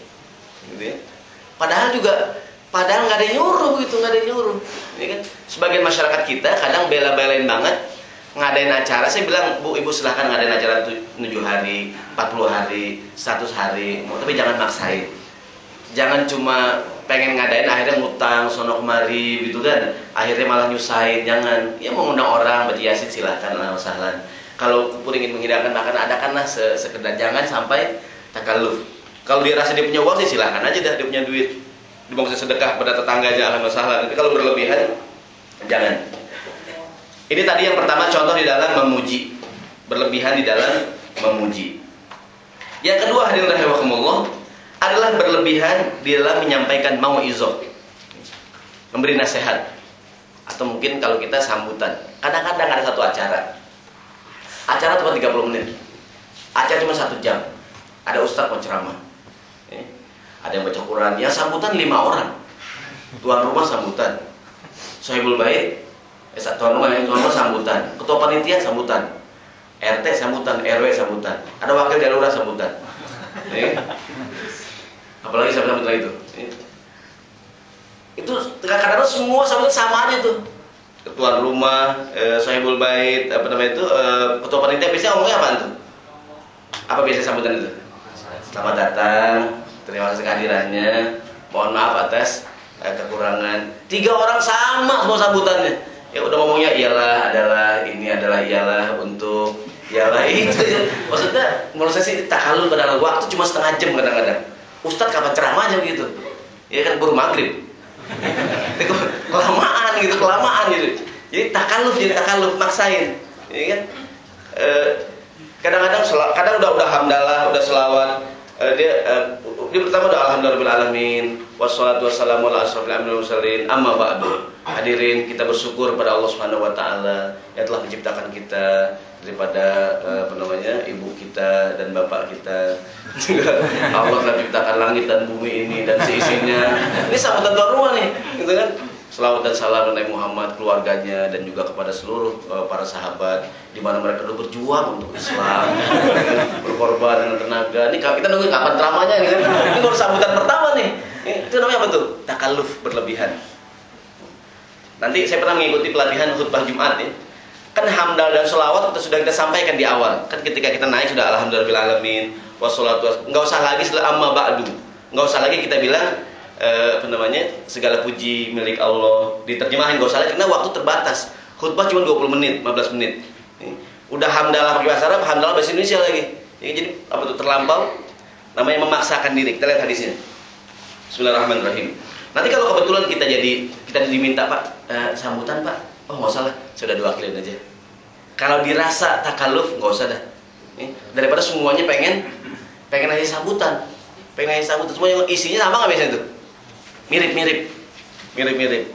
gitu ya. Padahal nggak ada yang nyuruh gitu, nggak ada yang nyuruh. Ini kan sebagian masyarakat kita kadang bela-belain banget ngadain acara. Saya bilang, Bu, Ibu silahkan ngadain acara 7 hari, 40 hari, 100 hari, tapi jangan maksain. Jangan cuma pengen ngadain akhirnya ngutang sono kemari gitu kan, akhirnya malah nyusahin. Jangan. Ya mau ngundang orang baca yasin silahkan, lah wasahlan. Kalau pun ingin menghidangkan makan adakanlah sekedar, jangan sampai takalluf. Kalau dia rasa dia punya uang sih silahkan aja dah, dia punya duit, dibawa sedekah pada tetangga aja, alhamdulillah wasahlan. Tapi kalau berlebihan jangan. Ini tadi yang pertama contoh di dalam memuji, berlebihan di dalam memuji. Yang kedua hadirin rahimakumullah adalah berlebihan di dalam menyampaikan mau'izah, memberi nasihat, atau mungkin kalau kita sambutan. Kadang-kadang ada satu acara cuma 30 menit, acara cuma 1 jam, ada ustadz mau ceramah, ada yang baca Quran, yang sambutan 5 orang, tuan rumah sambutan, sahibul bait, tuan rumah sambutan, ketua panitia sambutan, RT sambutan, RW sambutan, ada wakil dari lurah sambutan. Apalagi sambutan itu. Itu kadang-kadang semua sambutan sama aja tuh. Ketua rumah, sahibul bait, ketua panitia biasanya ngomongnya apaan tuh? Apa biasanya sambutan itu? Selamat datang, terima kasih kehadirannya, mohon maaf atas kekurangan. 3 orang sama semua sambutannya. Ya udah ngomongnya iyalah, adalah, ini adalah, iyalah, untuk, iyalah itu. Maksudnya menurut saya sih takalluf, padahal waktu cuma setengah jam kadang-kadang. Ustadz kapan ceramahnya begitu? Ya kan baru maghrib. Kelamaan gitu. Jadi takalluf, maksain. Ya kan? Kadang udah hamdalah, udah selawat. Dia pertama udah alhamdulillahirabbil alamin wassalatu wassalamu ala asrofil anbiya'i wal mursalin amma ba'du. Hadirin, kita bersyukur pada Allah Subhanahu wa taala yang telah menciptakan kita daripada ibu kita dan bapak kita. Allah telah menciptakan langit dan bumi ini dan seisinya. Ini sambutan tuan rumah nih, gitu kan? Selawat dan salam Nabi Muhammad, keluarganya, dan juga kepada seluruh para sahabat di mana mereka sudah berjuang untuk Islam, berkorban dengan tenaga. Ini kita nunggu kapan ceramahnya nih kan? Ini baru sambutan pertama nih. Itu namanya apa tuh? Takalluf, berlebihan. Nanti saya pernah mengikuti pelatihan khutbah Jumat ya. Kan hamdal dan sholawat sudah kita sampaikan di awal. Kan ketika kita naik sudah alhamdulillahirabbil alamin wassalatu. Enggak usah lagi setelah amma ba'du. Enggak usah lagi kita bilang segala puji milik Allah. Diterjemahin enggak usah lagi karena waktu terbatas. Khutbah cuma 20 menit, 15 menit. Udah hamdalah pakai bahasa Arab, hamdalah bahasa Indonesia lagi. Jadi apa itu terlampau? Namanya memaksakan diri. Kita lihat hadisnya. Bismillahirrahmanirrahim. Nanti kalau kebetulan kita diminta Pak sambutan Pak, oh nggak usah lah, sudah diwakilin aja. Kalau dirasa takaluf nggak usah dah. Daripada semuanya pengen aja sambutan, Semuanya isinya sama nggak biasanya itu? Mirip.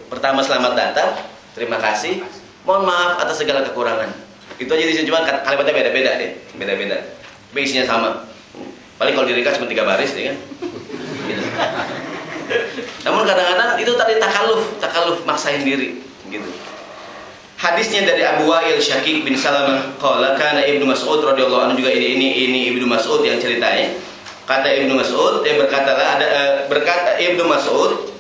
Pertama selamat datang, terima kasih, mohon maaf atas segala kekurangan. Itu aja isinya, cuma kalimatnya beda-beda deh, Tapi isinya sama. Paling kalau diringkas cuma 3 baris, ya kan? Gitu. Namun kadang-kadang itu tadi takaluf maksain diri, gitu. Hadisnya dari Abu Wa'il Syaqiq bin Salamah qala kana Ibnu Mas'ud radhiyallahu anhu, juga ini Ibnu Mas'ud yang ceritanya. Kata Ibnu Mas'ud, dia berkata Ibnu Mas'ud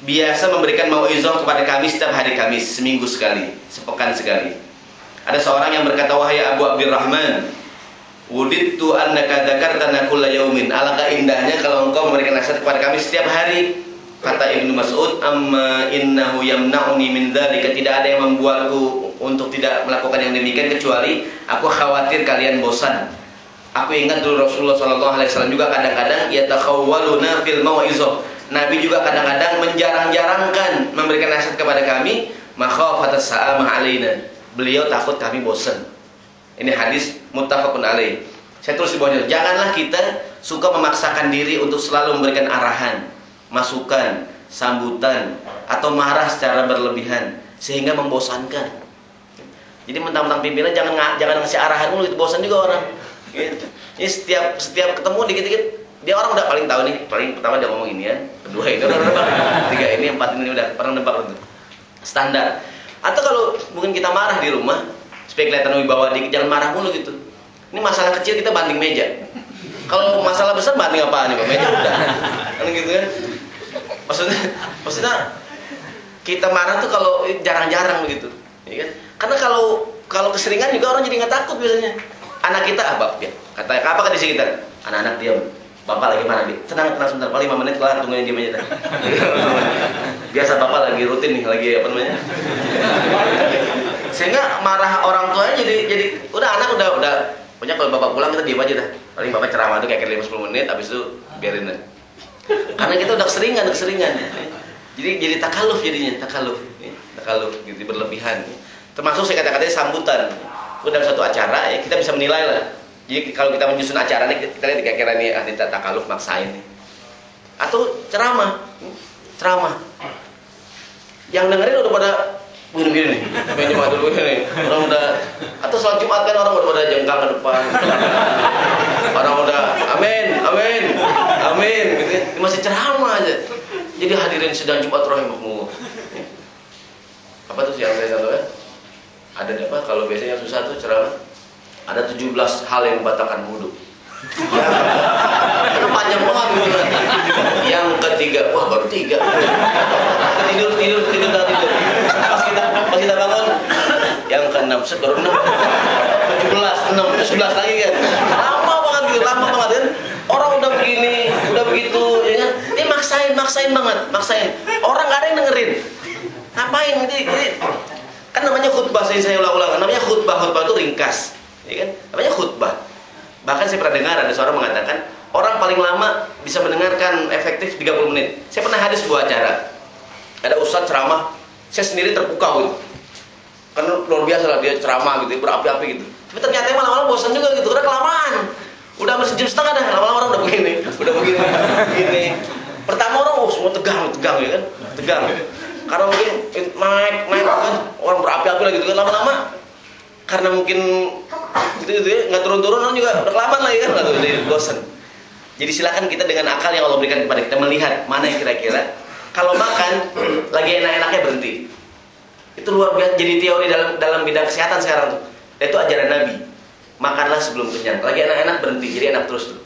biasa memberikan mauizah kepada kami setiap hari Kamis, seminggu sekali, sepekan sekali. Ada seorang yang berkata, wahai Abu Abdurrahman, wudittu annaka dzakartana kulla yaumin. Alangkah indahnya kalau engkau memberikan nasihat kepada kami setiap hari. Kata Ibnu Mas'ud, amma innahu yamna'uni min dzalika. Tidak ada yang membuatku untuk tidak melakukan yang demikian kecuali aku khawatir kalian bosan. Aku ingat dulu Rasulullah SAW juga kadang-kadang yatakhawwaluna fil mau'izah. Nabi juga kadang-kadang menjarang-jarangkan memberikan nasihat kepada kami, makhafatas sa'amah alaina. Beliau takut kami bosan. Ini hadis muttafaqun alaih. Saya tulis di bawahnya, janganlah kita suka memaksakan diri untuk selalu memberikan arahan, masukan, sambutan, atau marah secara berlebihan sehingga membosankan. Jadi mentang-mentang pimpinan jangan ngasih arahan mulu, itu bosan juga orang. Gitu. Ini setiap ketemu dikit-dikit dia orang udah paling tahu nih, paling pertama dia ngomong ini ya, kedua ini udah nebak, tiga ini, empat ini udah pernah nebak itu. Standar. Atau kalau mungkin kita marah di rumah, supaya kelihatan wibawa dikit, jangan marah mulu gitu. Ini masalah kecil kita banting meja. Kalau masalah besar banting apaan nih, meja udah. Kan gitu kan. Maksudnya kita marah tuh kalau jarang-jarang begitu, ya kan? Karena kalau keseringan juga orang jadi nggak takut biasanya. Anak kita ya. Kata apa di sini kita? Anak-anak diam. Bapak lagi marah, tenang sebentar, paling 5 menit kelar, tungguin diam aja. Biasa bapak lagi rutin nih, lagi apa namanya? Sehingga marah orang tuanya jadi udah anak udah pokoknya kalau bapak pulang kita diam aja dah. Paling bapak ceramah tuh kayak 5-10 menit, habis itu biarin dah. Karena kita udah keseringan. Jadi takaluf jadinya, takaluf gitu, berlebihan. Termasuk saya kata-katanya sambutan. Udah satu acara ya kita bisa menilai lah. Jadi kalau kita menyusun acara nih, kita lihat kira-kira nih takaluf maksain nih. Atau ceramah. Yang dengerin udah pada begini nih, main Jumat dulu nih. Orang udah, atau sholat Jumat kan orang udah pada jengkang ke depan. Orang udah amin gitu. Masih ceramah aja. Jadi hadirin sedang Jumat rahimahumullah. Apa tuh yang saya sampaikan? Ada apa? Kalau biasanya yang susah tuh ceramah. Ada 17 hal yang membatalkan wudu. Itu panjang banget gitu. Yang ketiga, wah baru 3. Tidur. Pas kita bangun, yang ke-6 baru 6. 17, 6, 11 lagi kan. Lama banget kan. Orang udah begini, udah begitu, ya kan? Ini maksain banget. Orang gak ada yang dengerin. Ngapain ini? Kan namanya khutbah, saya ulang-ulang. Namanya khutbah itu ringkas, ya kan? Namanya khutbah. Bahkan saya pernah dengar ada seorang mengatakan orang paling lama bisa mendengarkan efektif 30 menit. Saya pernah hadir sebuah acara. Ada ustadz ceramah, saya sendiri terpukau gitu. Karena luar biasa lah dia ceramah gitu, berapi-api gitu. Tapi ternyata malam-malam bosan juga gitu, karena kelamaan. Udah hampir sejam setengah dah, lama-lama orang udah begini. Pertama orang semua tegang ya kan? Tegang. Karena mungkin naik kan, orang berapi-api lagi gitu kan, lama-lama karena mungkin gitu ya, nggak turun-turun orang juga udah kelamaan lagi kan, nggak jadi bosan. Jadi silakan kita dengan akal yang Allah berikan kepada kita melihat mana yang kira-kira kalau makan lagi enak-enaknya berhenti. Itu luar biasa, jadi teori dalam bidang kesehatan sekarang tuh. Itu ajaran Nabi. Makanlah sebelum kenyang. Lagi enak-enak berhenti, jadi enak terus tuh.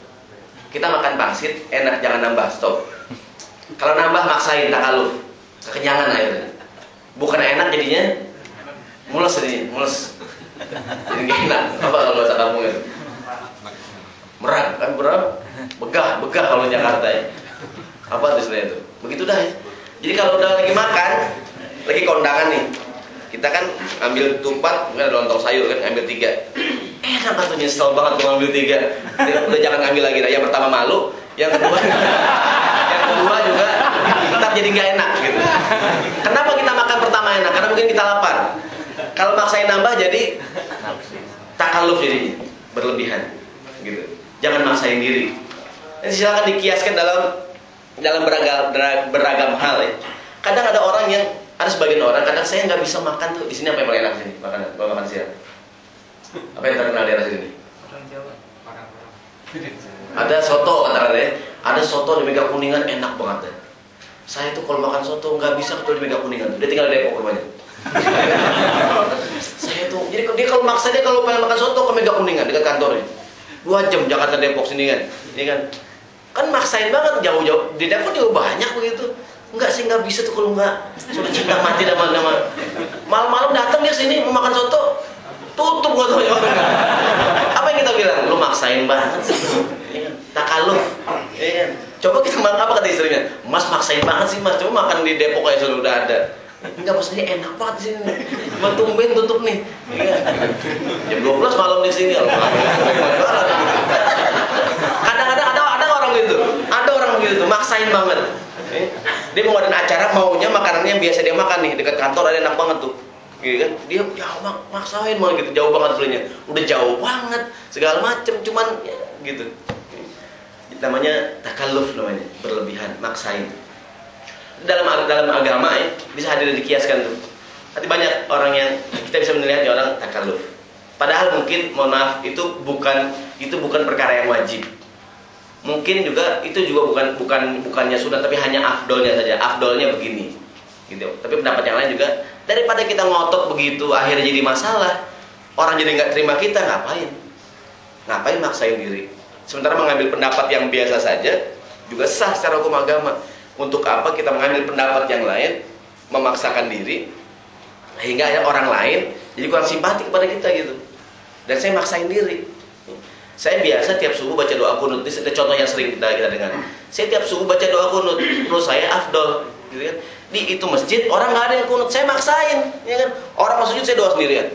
Kita makan pangsit, enak, jangan nambah, stop. Kalau nambah maksain takaluf, kekenyangan akhirnya. Bukan enak jadinya Mules ini, mules. Jadi nggak enak. Apa kalau bahasa kamu ya? Merang kan begah kalau Jakarta ya. Apa tuh istilahnya itu? Begitu dah ya. Jadi kalau udah lagi makan, lagi kondangan nih, kita kan ambil tupat, mungkin ada lontong sayur kan, ambil 3. Enak tuh, nyesel banget kalau ambil 3. Udah jangan ambil lagi. Yang pertama malu, yang kedua juga ntar jadi nggak enak gitu. Kenapa kita makan pertama enak? Karena mungkin kita lapar. Kalau maksain nambah jadi takalluf, jadinya berlebihan gitu. Jangan maksain diri. Jadi silakan dikiaskan dalam beragam hal ya. Kadang ada orang yang, ada sebagian orang, kadang saya nggak bisa makan tuh. Di sini apa yang paling enak sini makanan? Kalau makan siang, apa yang terkenal di daerah sini? Orang Jawa. Ada soto katakan ya. Ada soto di Mega Kuningan enak banget ya. Saya tuh kalau makan soto nggak bisa kecuali di Mega Kuningan. Dia tinggal di Depok rumahnya. Saya tuh, jadi dia kalau maksa, dia kalau pengen makan soto ke Mega Kuningan dekat kantornya. 2 jam Jakarta Depok sini kan. Ini kan maksain banget, jauh-jauh. Di Depok juga banyak begitu. Enggak sih, nggak bisa tuh kalau nggak sudah cinta mati nama. Malam-malam datang dia sini mau makan soto, tutup nggak tahu orang. Apa yang kita bilang? Lu maksain banget sih. Takalluf. Iya. Coba kita makan, apa kata istrinya? Mas maksain banget sih mas. Coba makan di Depok aja sudah ada. Enggak, maksudnya enak banget di sini. Cuma tumben tutup nih. Iya. Jam 12 malam di sini. Kadang-kadang ada orang gitu. Ada orang gitu, maksain banget. Dia mau ngadain acara, maunya makanannya yang biasa dia makan nih, dekat kantor ada enak banget tuh. Gitu kan? Dia jauh maksain banget gitu, jauh banget belinya. Udah jauh banget, segala macem, cuman ya, gitu. Namanya takalluf, namanya berlebihan, maksain. Dalam agama ya, bisa hadir dikiaskan tuh. Nanti banyak orang yang kita bisa menilai orang takalluf. Padahal mungkin, mohon maaf, itu bukan perkara yang wajib. Mungkin juga itu juga bukannya sunnah, tapi hanya afdolnya saja. Afdolnya begini, gitu. Tapi pendapat yang lain juga, daripada kita ngotot begitu akhirnya jadi masalah, orang jadi nggak terima kita, ngapain maksain diri. Sementara mengambil pendapat yang biasa saja juga sah secara hukum agama. Untuk apa kita mengambil pendapat yang lain, memaksakan diri hingga ada orang lain jadi kurang simpati kepada kita gitu. Dan saya maksain diri. Saya biasa tiap subuh baca doa kunut. Ini contoh yang sering kita dengar. Saya tiap subuh baca doa kunut. Menurut saya afdol, gitu kan. Di itu masjid orang nggak ada yang kunut, saya maksain, ya kan. Orang masuk sujud saya doa sendirian.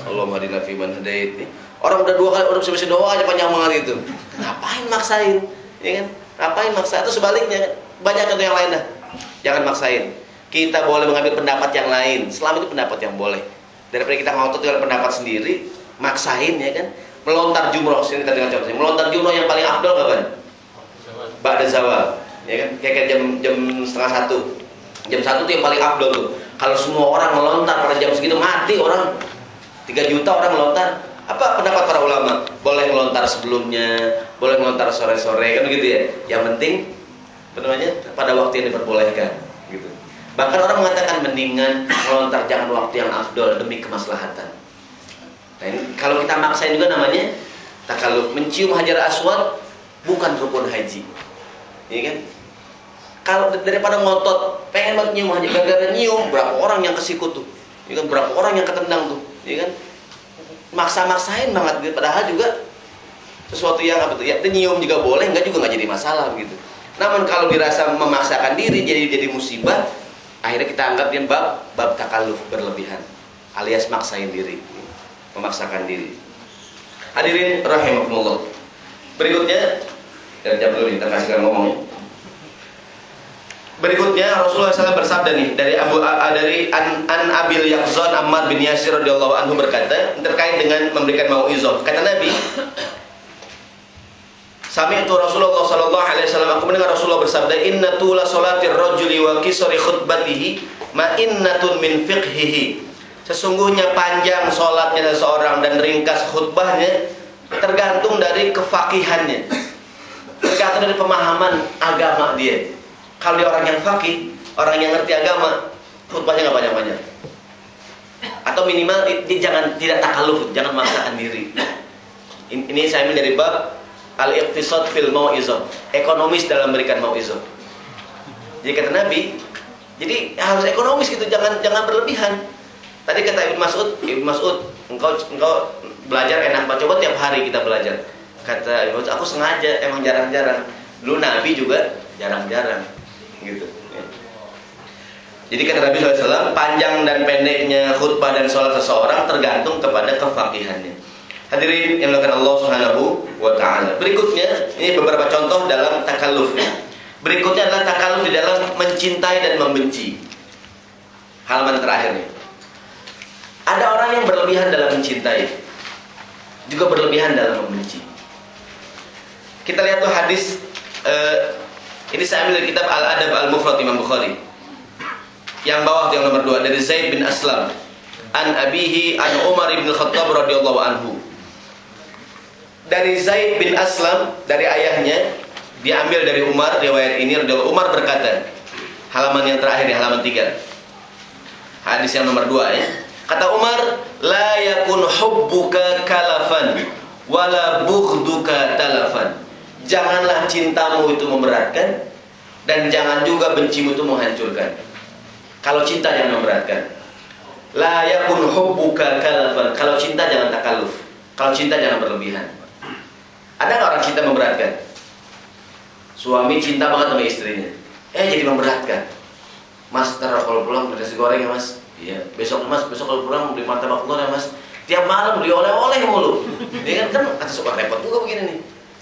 Allahumma hadina fi man hadait. Orang udah 2 kali udah bisa doa aja panjang banget itu. Ngapain maksain? Ya kan? Ngapain maksa? Atau sebaliknya, banyak contoh yang lain dah. Jangan maksain. Kita boleh mengambil pendapat yang lain, selama itu pendapat yang boleh. Daripada kita ngotot dengan pendapat sendiri, maksain, ya kan. Melontar jumroh, sini kita dengar contohnya. Melontar jumroh yang paling afdol kapan? Ba'da zawal, ya kan? Kayak jam 12:30. Jam 1 tuh yang paling afdol tuh. Kalau semua orang melontar pada jam segitu, mati orang. 3 juta orang melontar. Apa pendapat para ulama? Boleh melontar sebelumnya, boleh melontar sore-sore, kan begitu ya. Yang penting pada waktu yang diperbolehkan, gitu. Bahkan orang mengatakan mendingan melontar jangan waktu yang afdol demi kemaslahatan. Nah, ini, kalau kita maksain juga namanya takalluf. Mencium hajar aswad bukan rukun haji, ya kan? Kalau daripada ngotot pengen banget nyium haji, gara-gara nyium berapa orang yang kesikut tuh, ya kan? Berapa orang yang ketendang tuh, ya kan? Maksa-maksain banget, padahal juga sesuatu yang apa tuh? Ya, nyium juga boleh, enggak juga nggak jadi masalah begitu. Namun kalau dirasa memaksakan diri jadi musibah, akhirnya kita anggap dia bab takalluf, berlebihan, alias maksain diri. Memaksakan diri. Hadirin rahimakumullah. Berikutnya, jam dulu nih, kita kasihkan ngomong. Berikutnya Rasulullah SAW bersabda nih dari Abil Yaqzan Ammar bin Yasir radhiyallahu anhu berkata terkait dengan memberikan mau'izah. Kata Nabi, Sami'tu Rasulullah sallallahu alaihi wasallam, aku mendengar Rasulullah bersabda, "Inna tula salatir rajuli wa qisri khutbatihi ma'innatun min fiqhihi." Sesungguhnya panjang sholatnya seseorang dan ringkas khutbahnya tergantung dari kefakihannya, tergantung dari pemahaman agama dia. Kalau dia orang yang fakih, orang yang ngerti agama, khutbahnya nggak banyak-banyak. Atau minimal dia tidak takalluf, jangan maksakan diri. Ini saya ambil dari bab al-iqtisad fil mau'izah, ekonomis dalam memberikan mau'izah. Jadi kata Nabi, jadi harus ekonomis gitu, jangan berlebihan. Tadi kata Ibnu Mas'ud, engkau belajar enak banget. Coba tiap hari kita belajar. Kata Ibnu Mas'ud, aku sengaja, emang jarang-jarang. Dulu Nabi juga jarang-jarang, gitu. Ya. Jadi kata Nabi SAW, panjang dan pendeknya khutbah dan sholat seseorang tergantung kepada kefaqihannya. Hadirin yang dimuliakan Allah Subhanahu wa Ta'ala. Berikutnya, ini beberapa contoh dalam takalluf. Berikutnya adalah takalluf di dalam mencintai dan membenci. Halaman terakhir nih. Ada orang yang berlebihan dalam mencintai, juga berlebihan dalam membenci. Kita lihat tuh hadis, ini saya ambil dari kitab Al-Adab Al-Mufrad Imam Bukhari. Yang bawah yang nomor 2 dari Zaid bin Aslam an abihi an Umar bin Khattab radhiyallahu anhu. Dari Zaid bin Aslam, dari ayahnya, diambil dari Umar, riwayat ini radhiyallahu. Umar berkata, halaman yang terakhir di halaman 3. Hadis yang nomor 2 ya. Kata Umar, la yakun hubbuka kalafan wala bughduka talafan. Janganlah cintamu itu memberatkan dan jangan juga bencimu itu menghancurkan. Kalau cinta jangan memberatkan. La yakun hubbuka kalafan. Kalau cinta jangan takalluf. Kalau cinta jangan berlebihan. Ada nggak orang cinta memberatkan? Suami cinta banget sama istrinya, jadi memberatkan. Mas, ntar kalau pulang beli nasi goreng ya mas. Iya. Besok kalau pulang beli martabak telur ya mas. Tiap malam beli oleh-oleh mulu. Dia kan kata suka repot juga begini nih.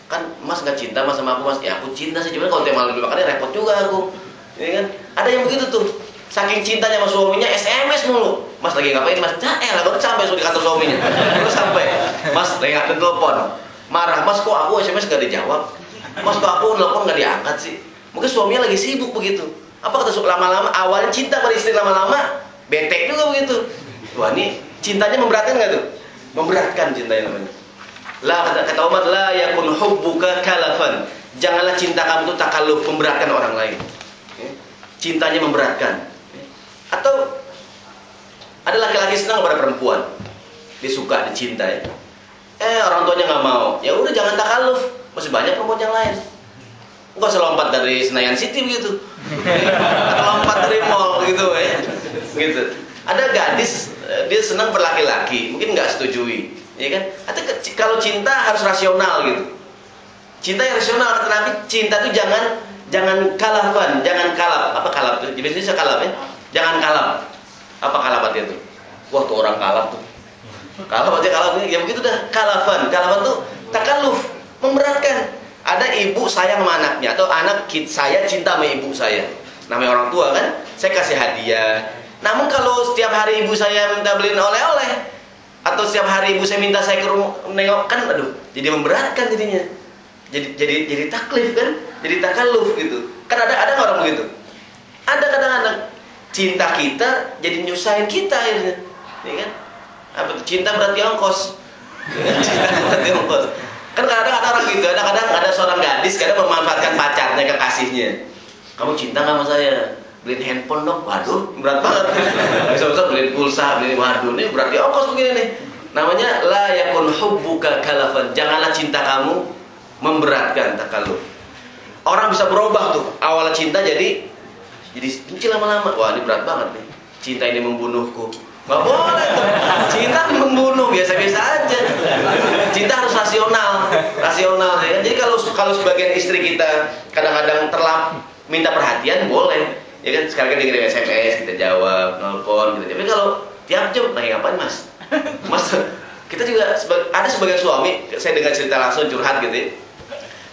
Kan mas nggak cinta mas sama aku mas. Ya aku cinta sih, cuma kalau tiap malam beli makannya repot juga aku. Ya kan? Ada yang begitu tuh. Saking cintanya sama suaminya SMS mulu. Mas lagi ngapain mas? Baru sampai di kantor suaminya. Baru sampai. Mas lagi ada telepon. Marah, mas kok aku SMS gak dijawab? Mas kok aku telepon gak diangkat sih? Mungkin suaminya lagi sibuk begitu. Apa kata lama-lama awalnya cinta pada istri, lama-lama bete juga begitu. Wah ini cintanya memberatkan gak tuh? Memberatkan cintanya namanya. Kata Umar, la yakun hubbuka kalafan. Janganlah cinta kamu itu takalluf, memberatkan orang lain. Cintanya memberatkan. Atau ada laki-laki senang pada perempuan, dia suka, dicinta ya. Orang tuanya nggak mau, ya udah jangan takalluf, masih banyak perempuan yang lain. Nggak usah lompat dari Senayan City begitu, atau lompat dari mall gitu ya. Gitu. Ada gadis dia senang berlaki-laki, mungkin nggak setujui, ya kan? Atau kalau cinta harus rasional gitu. Cinta yang rasional, kata Nabi, cinta itu jangan kalafan, jangan kalap. Apa kalap itu? Jadi bisa kalap ya? Jangan kalap. Apa kalap artinya itu? Wah tuh orang kalap tuh. Kalap aja kalap, ya begitu dah. Kalafan tuh takalluf, memberatkan. Ada ibu sayang sama anaknya, atau anak saya cinta sama ibu saya. Namanya orang tua kan, saya kasih hadiah. Namun kalau setiap hari ibu saya minta beliin oleh-oleh, atau setiap hari ibu saya minta saya ke rumah nengok, kan aduh, jadi memberatkan jadinya. Jadi taklif kan, jadi takalluf gitu. Kan ada orang begitu. Ada kadang-kadang cinta kita jadi nyusahin kita akhirnya, ya kan? Apa itu? Cinta berarti ongkos. Cinta berarti ongkos. Kan kadang-kadang ada orang gitu, kadang-kadang ada seorang gadis kadang memanfaatkan pacarnya, kekasihnya. Kamu cinta nggak sama saya? Beliin handphone dong. Waduh, berat banget. Bisa-bisa beliin pulsa, beliin waduh, ini berarti ongkos begini nih. Namanya la yakun hubbuka kalafan. Janganlah cinta kamu memberatkan, takalluf. Orang bisa berubah tuh. Awalnya cinta jadi benci lama-lama. Wah, ini berat banget nih. Cinta ini membunuhku. Gak boleh tuh. Cinta membunuh, biasa-biasa aja. Cinta harus rasional ya. Jadi kalau sebagian istri kita kadang-kadang minta perhatian, boleh. Ya kan, sekali dia kirim SMS, kita jawab, nelpon gitu. Tapi kalau tiap jam, lagi ngapain mas? Mas, kita juga ada sebagian suami, saya dengar cerita langsung curhat gitu ya.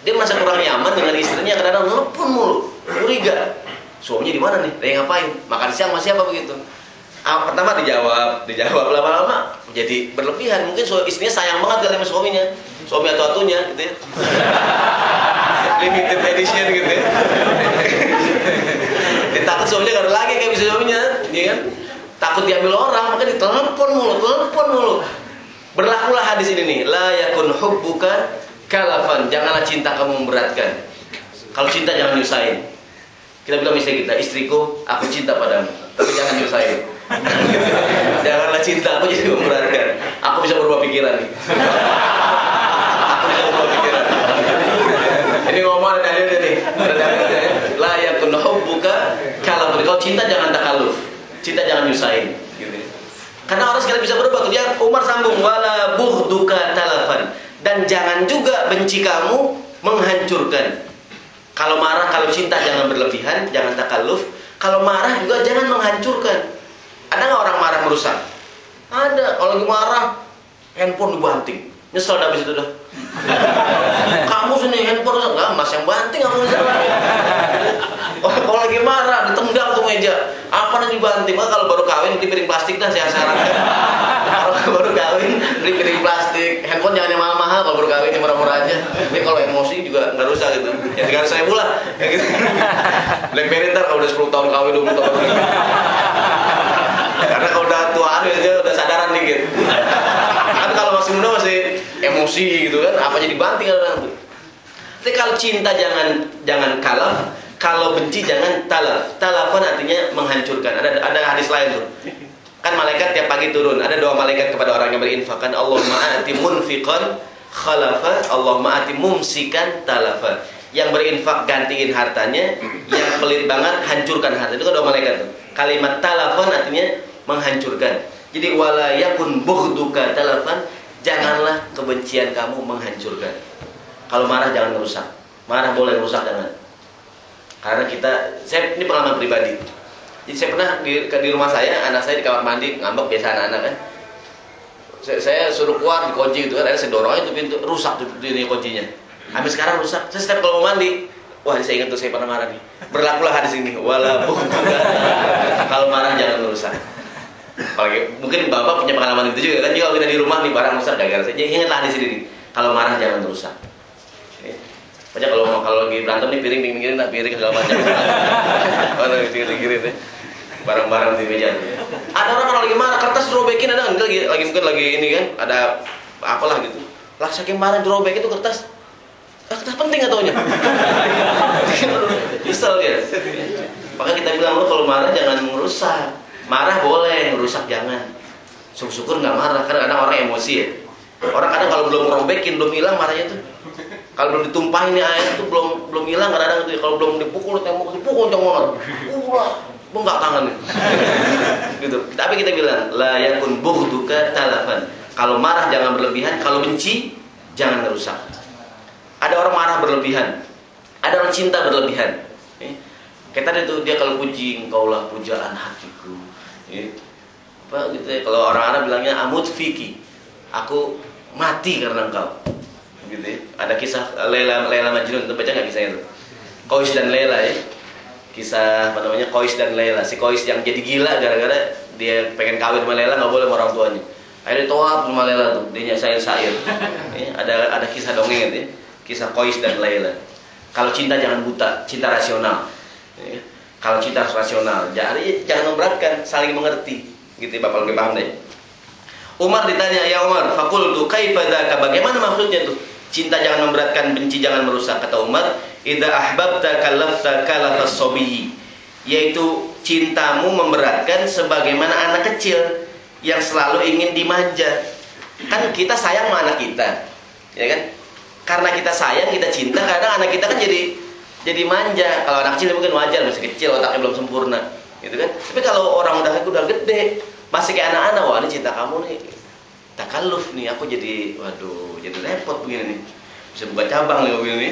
Dia merasa kurang nyaman dengan istrinya, kadang-kadang nelpon mulu, curiga. Suaminya di mana nih? Lagi ngapain? Makan siang masih apa begitu? Pertama dijawab, lama-lama jadi berlebihan. Mungkin istrinya sayang banget kali sama suaminya, suami atu-atunya gitu ya. Limited edition gitu ya. Dia takut suaminya gak ada lagi kayak bisa suaminya, ya kan? Takut diambil orang, maka ditelepon mulu. Berlakulah hadis ini nih, la yakun hubbuka kalafan. Janganlah cinta kamu memberatkan. Kalau cinta jangan nyusahin. Kita bilang istri kita, istriku, aku cinta padamu, tapi jangan nyusahin. Janganlah cinta aku jadi memberatkan. Aku bisa berubah pikiran nih. Ini ngomong ada dalilnya nih. Ada dalilnya. La yakun hubbuka kalafan. Kalau cinta jangan takalluf. Cinta jangan nyusahin. Gitu. sekali bisa berubah. Dia Umar sambung, wala bughduka talafan, dan jangan juga benci kamu menghancurkan. Kalau marah, kalau cinta jangan berlebihan, jangan takalluf. Kalau marah juga jangan menghancurkan. Ada nggak orang marah merusak? Ada. Kalau lagi marah, handphone dibanting. Nyesel dah habis itu dah. Kamu sini handphone rusak, enggak, Mas yang banting aku nyesel. Oh, kalau lagi marah ditendang tuh meja. Apa nih dibanting? Kalau baru kawin beli piring plastik dah, saya sarankan. Kalau baru kawin beli piring plastik. Handphone jangan yang mahal-mahal, kalau baru kawin yang murah-murah aja. Tapi kalau emosi juga nggak rusak gitu. Ya tinggal saya pula. Ya gitu. BlackBerry ntar kalau udah 10 tahun kawin, 20 tahun lagi. Karena kalau udah tuaan biasanya udah sadaran dikit. Kan kalau masih muda masih emosi gitu kan, apa jadi banting kan. Tapi kalau cinta jangan kalaf, kalau benci jangan talaf. Talafan artinya menghancurkan. Ada hadis lain tuh. Kan malaikat tiap pagi turun. Ada doa malaikat kepada orang yang berinfak kan, Allahumma ati munfiqan khalafa, Allahumma ati mumsikan talafa. Yang berinfak gantiin hartanya, yang pelit banget hancurkan harta. Itu kan doa malaikat tuh. Kalimat talafan artinya menghancurkan. Jadi wala yakun bughduka talafan, janganlah kebencian kamu menghancurkan. Kalau marah jangan merusak. Marah boleh, rusak jangan. Karena saya ini pengalaman pribadi. Jadi saya pernah di rumah saya, anak saya di kamar mandi ngambek, biasa anak-anak kan. Saya suruh keluar dikunci gitu kan, saya dorong itu pintu, rusak tuh ini kuncinya. Sampai sekarang rusak. Saya setiap kalau mau mandi, wah saya ingat tuh saya pernah marah nih. Berlakulah hadis ini, wala bughduka. Kalau marah jangan merusak. Apalagi mungkin bapak punya pengalaman itu juga kan, kalau kita di rumah nih barang rusak gara-gara saja, ingatlah hadis ini nih. Kalau marah jangan merusak. Banyak kalau lagi berantem nih piring pinggirin, piring segala macam. Kalau piring-piring deh. Barang-barang di meja. Ada orang kalau lagi marah kertas dirobekin, ada lagi mungkin lagi ini kan, ada apalah gitu. Lah saking marah dirobek itu kertas. Kertas penting ataunya. Misal dia. Maka kita bilang lo kalau marah jangan merusak. Marah boleh, merusak jangan. Syukur nggak marah, karena kadang orang emosi ya. Orang kadang kalau belum ngerobekin, belum hilang marahnya tuh. Kalau belum ditumpahin nih air itu belum hilang kadang-kadang itu. Kalau belum dipukul tembok, dipukul jangan. Bengkak tangannya. Gitu. Tapi kita bilang la yakun bughduka talafan. Kalau marah jangan berlebihan, kalau benci jangan merusak. Ada orang marah berlebihan. Ada orang cinta berlebihan. Kayak tadi tuh dia kalau puji, engkaulah pujaan hatiku. Apa gitu ya? Kalau orang Arab bilangnya amut fiki. Aku mati karena engkau. Gitu ya. Ada kisah Laila Majnun, itu baca nggak kisahnya itu? Qais dan Laila ya. Kisah apa namanya, Qais dan Laila. Si Qais yang jadi gila gara-gara dia pengen kawin sama Laila, nggak boleh sama orang tuanya. Akhirnya tawaf sama Laila tuh, dia nyasain. Ada kisah dongeng ya. Kisah Qais dan Laila. Kalau cinta jangan buta, cinta rasional. Ya. Kalau cinta rasional, jadi jangan memberatkan, saling mengerti. Gitu ya, Bapak lebih paham deh. Umar ditanya, ya Umar, fakultu kaifa dzaka, bagaimana maksudnya tuh? Cinta jangan memberatkan, benci jangan merusak. Kata Umar, idza ahbabta kallafta kalafas sabiyyi, yaitu cintamu memberatkan sebagaimana anak kecil yang selalu ingin dimanja. Kan kita sayang sama anak kita, ya kan? Karena kita sayang, kita cinta, kadang anak kita kan jadi manja. Kalau anak kecil mungkin wajar, masih kecil, otaknya belum sempurna, gitu kan? Tapi kalau orang udah gede, masih kayak anak-anak, wah ini cinta kamu nih takalluf nih, aku jadi waduh, jadi repot begini nih. Bisa buka cabang nih mobil ini.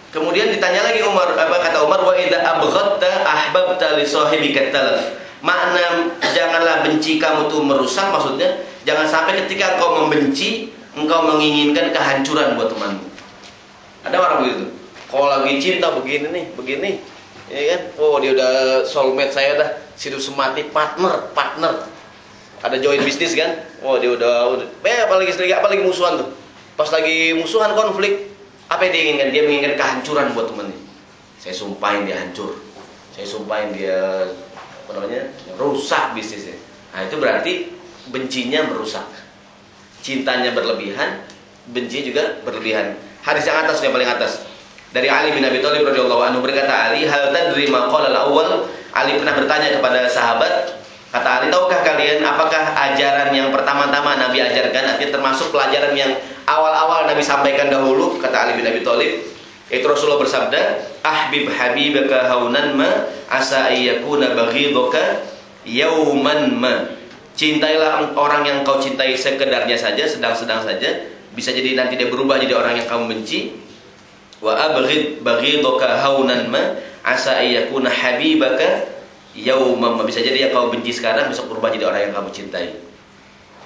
Kemudian ditanya lagi Umar, apa kata Umar, wa idza abghadta ahbabta li sahibika talaf. Makna janganlah benci kamu tuh merusak, maksudnya jangan sampai ketika engkau membenci, engkau menginginkan kehancuran buat temanmu. Ada orang begitu. Kalau lagi cinta begini, ya kan? Oh, dia udah soulmate saya dah, hidup semati, partner. Ada join bisnis kan? Oh, dia udah apalagi musuhan tuh. Pas lagi musuhan, konflik, apa yang dia inginkan? Dia menginginkan kehancuran buat temannya. Saya sumpahin dia hancur. Saya sumpahin dia rusak bisnisnya. Nah, itu berarti bencinya merusak. Cintanya berlebihan, benci juga berlebihan. Hadis yang atas, yang paling atas. Dari Ali bin Abi Thalib radhiyallahu anhu, berkata Ali, hal tadri ma qala al-awwal? Ali pernah bertanya kepada sahabat, kata Ali, tahukah kalian apakah ajaran yang pertama-tama Nabi ajarkan, artinya termasuk pelajaran yang awal-awal Nabi sampaikan dahulu? Kata Ali bin Abi Thalib, itu Rasulullah bersabda, ahbib habibaka haunan ma asa ayyakuna baghidaka yauman ma. Cintailah orang yang kau cintai sekedarnya saja, sedang-sedang saja. Bisa jadi nanti dia berubah jadi orang yang kamu benci. Wa abghid baghidaka haunan ma asa ayyakuna habibaka yauman ma. Bisa jadi yang kau benci sekarang besok berubah jadi orang yang kamu cintai.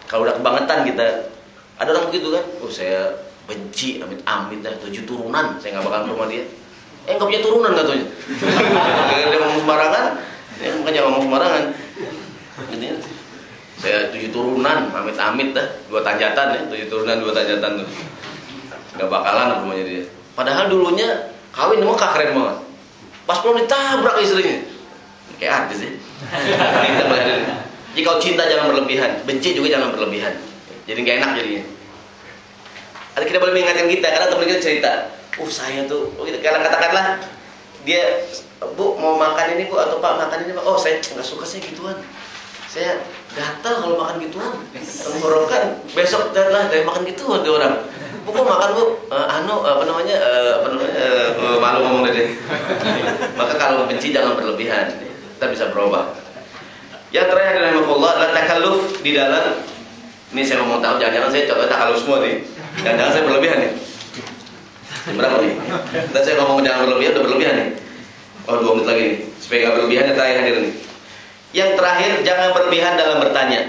Kalau udah kebangetan kita, ada orang begitu kan? Oh saya benci, amit-amit dah 7 turunan, saya nggak bakal ke rumah dia. Nggak punya turunan katanya. Dia ngomong sembarangan, makanya ngomong sembarangan. Ini saya 7 turunan, amit-amit dah, 2 tanjatan ya, 7 turunan 2 tanjatan tuh. Nggak bakalan ke rumahnya dia. Padahal dulunya kawin Mekah keren banget. Pas belum ditabrak istrinya. Kayak artis ya. Kita belajar. Jika kau cinta jangan berlebihan, benci juga jangan berlebihan. Jadi nggak enak jadinya. Ada kita boleh mengingatkan kita, karena teman kita cerita, saya tuh, katakanlah dia, Bu mau makan ini Bu, atau Pak makan ini Pak. Oh saya nggak suka saya gituan. Saya gatal kalau makan gituan. Tenggorokan besok lah dari makan gituan dia orang. Bu kok makan Bu? Malu ngomong tadi. Maka kalau benci jangan berlebihan. Kita bisa berubah. Yang terakhir adalah rahimahullah adalah takalluf di dalam, ini saya ngomong tahu, jangan-jangan saya coba takalluf semua nih. Jangan-jangan saya berlebihan nih. Berapa nih? Kita saya ngomong jangan berlebihan, udah berlebihan nih. 2 menit lagi nih. Supaya nggak berlebihan yang terakhir hadir nih. Yang terakhir, jangan berlebihan dalam bertanya.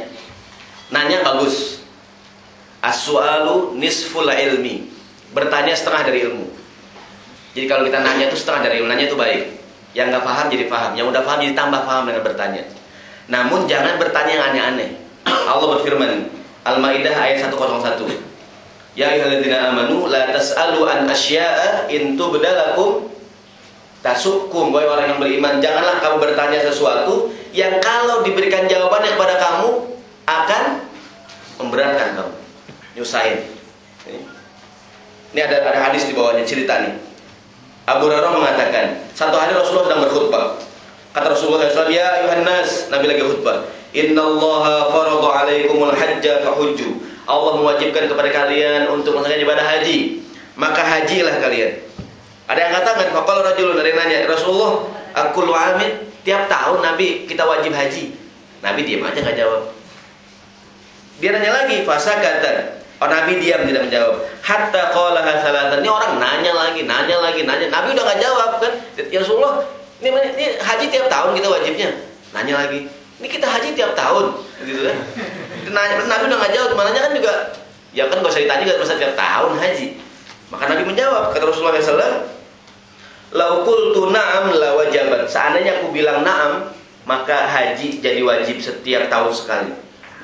Nanya bagus. As-su'alu nisful ilmi. Bertanya setengah dari ilmu. Jadi kalau kita nanya itu setengah dari ilmu, nanya itu baik. Yang nggak paham jadi paham, yang udah paham jadi tambah paham dengan bertanya. Namun jangan bertanya yang aneh-aneh. Allah berfirman, Al-Maidah ayat 101. Ya ayyuhalladzina amanu la tas'alu an asya'a in tubda lakum tasukkum. Wahai orang yang beriman, janganlah kamu bertanya sesuatu yang kalau diberikan jawabannya kepada kamu akan memberatkan kamu, nyusahin. Ini ada hadis di bawahnya, cerita nih. Abu Hurairah mengatakan, satu hari Rasulullah sedang berkhutbah. Kata Rasulullah SAW, ya ayuhan nas, Nabi lagi khutbah, innallaha farada alaikumul hajja fahujju. Allah mewajibkan kepada kalian untuk melaksanakan ibadah haji, maka hajilah kalian. Ada yang katakan, faqala rajulun, ada yang nanya, Rasulullah, aqulu amin, tiap tahun Nabi kita wajib haji. Nabi diam aja nggak jawab. Dia nanya lagi, fasakatan. Oh, Nabi diam tidak menjawab. Hatta qalaha salatan. Ini orang nanya lagi. Nabi udah nggak jawab kan? Ya Rasulullah, ini haji tiap tahun kita wajibnya. Nanya lagi. Ini kita haji tiap tahun, gitu kan? Nabi udah nggak jawab. Mananya kan juga, ya kan nggak usah ditanya juga masa tiap tahun haji. Maka Nabi menjawab. Kata Rasulullah SAW, lau qultu na'am la wajabat. Seandainya aku bilang na'am, maka haji jadi wajib setiap tahun sekali.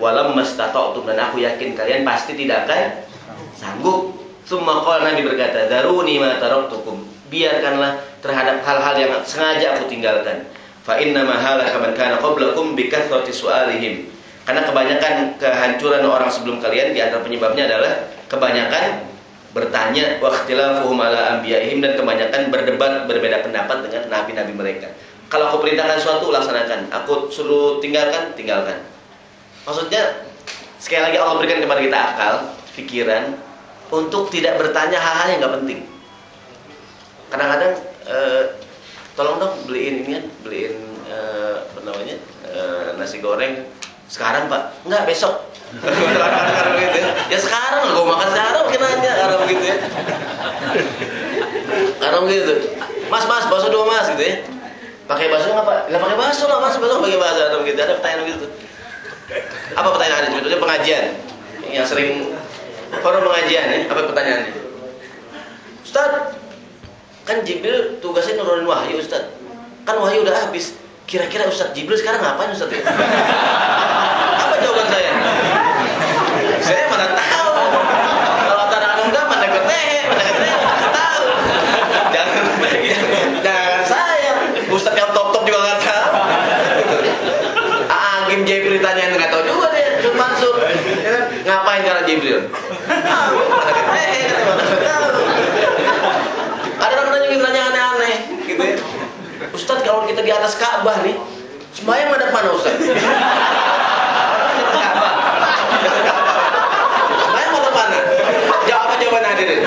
Walam mastata'tum, dan aku yakin kalian pasti tidak akan sanggup. Summa qala, Nabi berkata, daruni ma taraktukum. Biarkanlah terhadap hal-hal yang sengaja aku tinggalkan. Fa inna ma halaka man kana qablakum bi kathrati su'alihim. Karena kebanyakan kehancuran orang sebelum kalian di antara penyebabnya adalah kebanyakan bertanya, wa ikhtilafuhum ala anbiya'ihim, dan kebanyakan berdebat berbeda pendapat dengan nabi-nabi mereka. Kalau aku perintahkan sesuatu, laksanakan. Aku suruh tinggalkan, tinggalkan. Maksudnya, sekali lagi Allah berikan kepada kita akal, pikiran, untuk tidak bertanya hal-hal yang nggak penting. Kadang-kadang, tolong dong beliin ini kan, beliin nasi goreng sekarang Pak, nggak besok. Gitu ya. Ya sekarang lah, gue makan sekarang mungkin nanya, karena begitu ya. Karena begitu, mas bakso 2 mas gitu ya. Pakai bakso nggak Pak? Nggak pakai bakso lah mas, besok pakai bakso, ada begitu. Ada pertanyaan begitu. Apa pertanyaannya? Sebetulnya pengajian yang sering orang pengajian ya. Apa pertanyaannya? Ustaz, kan Jibril tugasnya nurunin wahyu Ustaz. Kan wahyu udah habis. Kira-kira Ustaz Jibril sekarang ngapain Ustaz? Apa jawaban saya? Saya mana tahu. Kalau tanah enggak mana keteh, tahu. Jangan saya. Ustaz yang top juga nggak tahu. Agim Jibril ditanyain nggak tahu juga deh. Ustaz Mansur, ya kan? Ngapain karena Jibril? Ada orang nanya aneh-aneh, gitu ya. Ustaz, kalau kita di atas Ka'bah nih, sembahyang madhab mana Ustaz? Sembahyang madhab mana? Jawaban hadirin.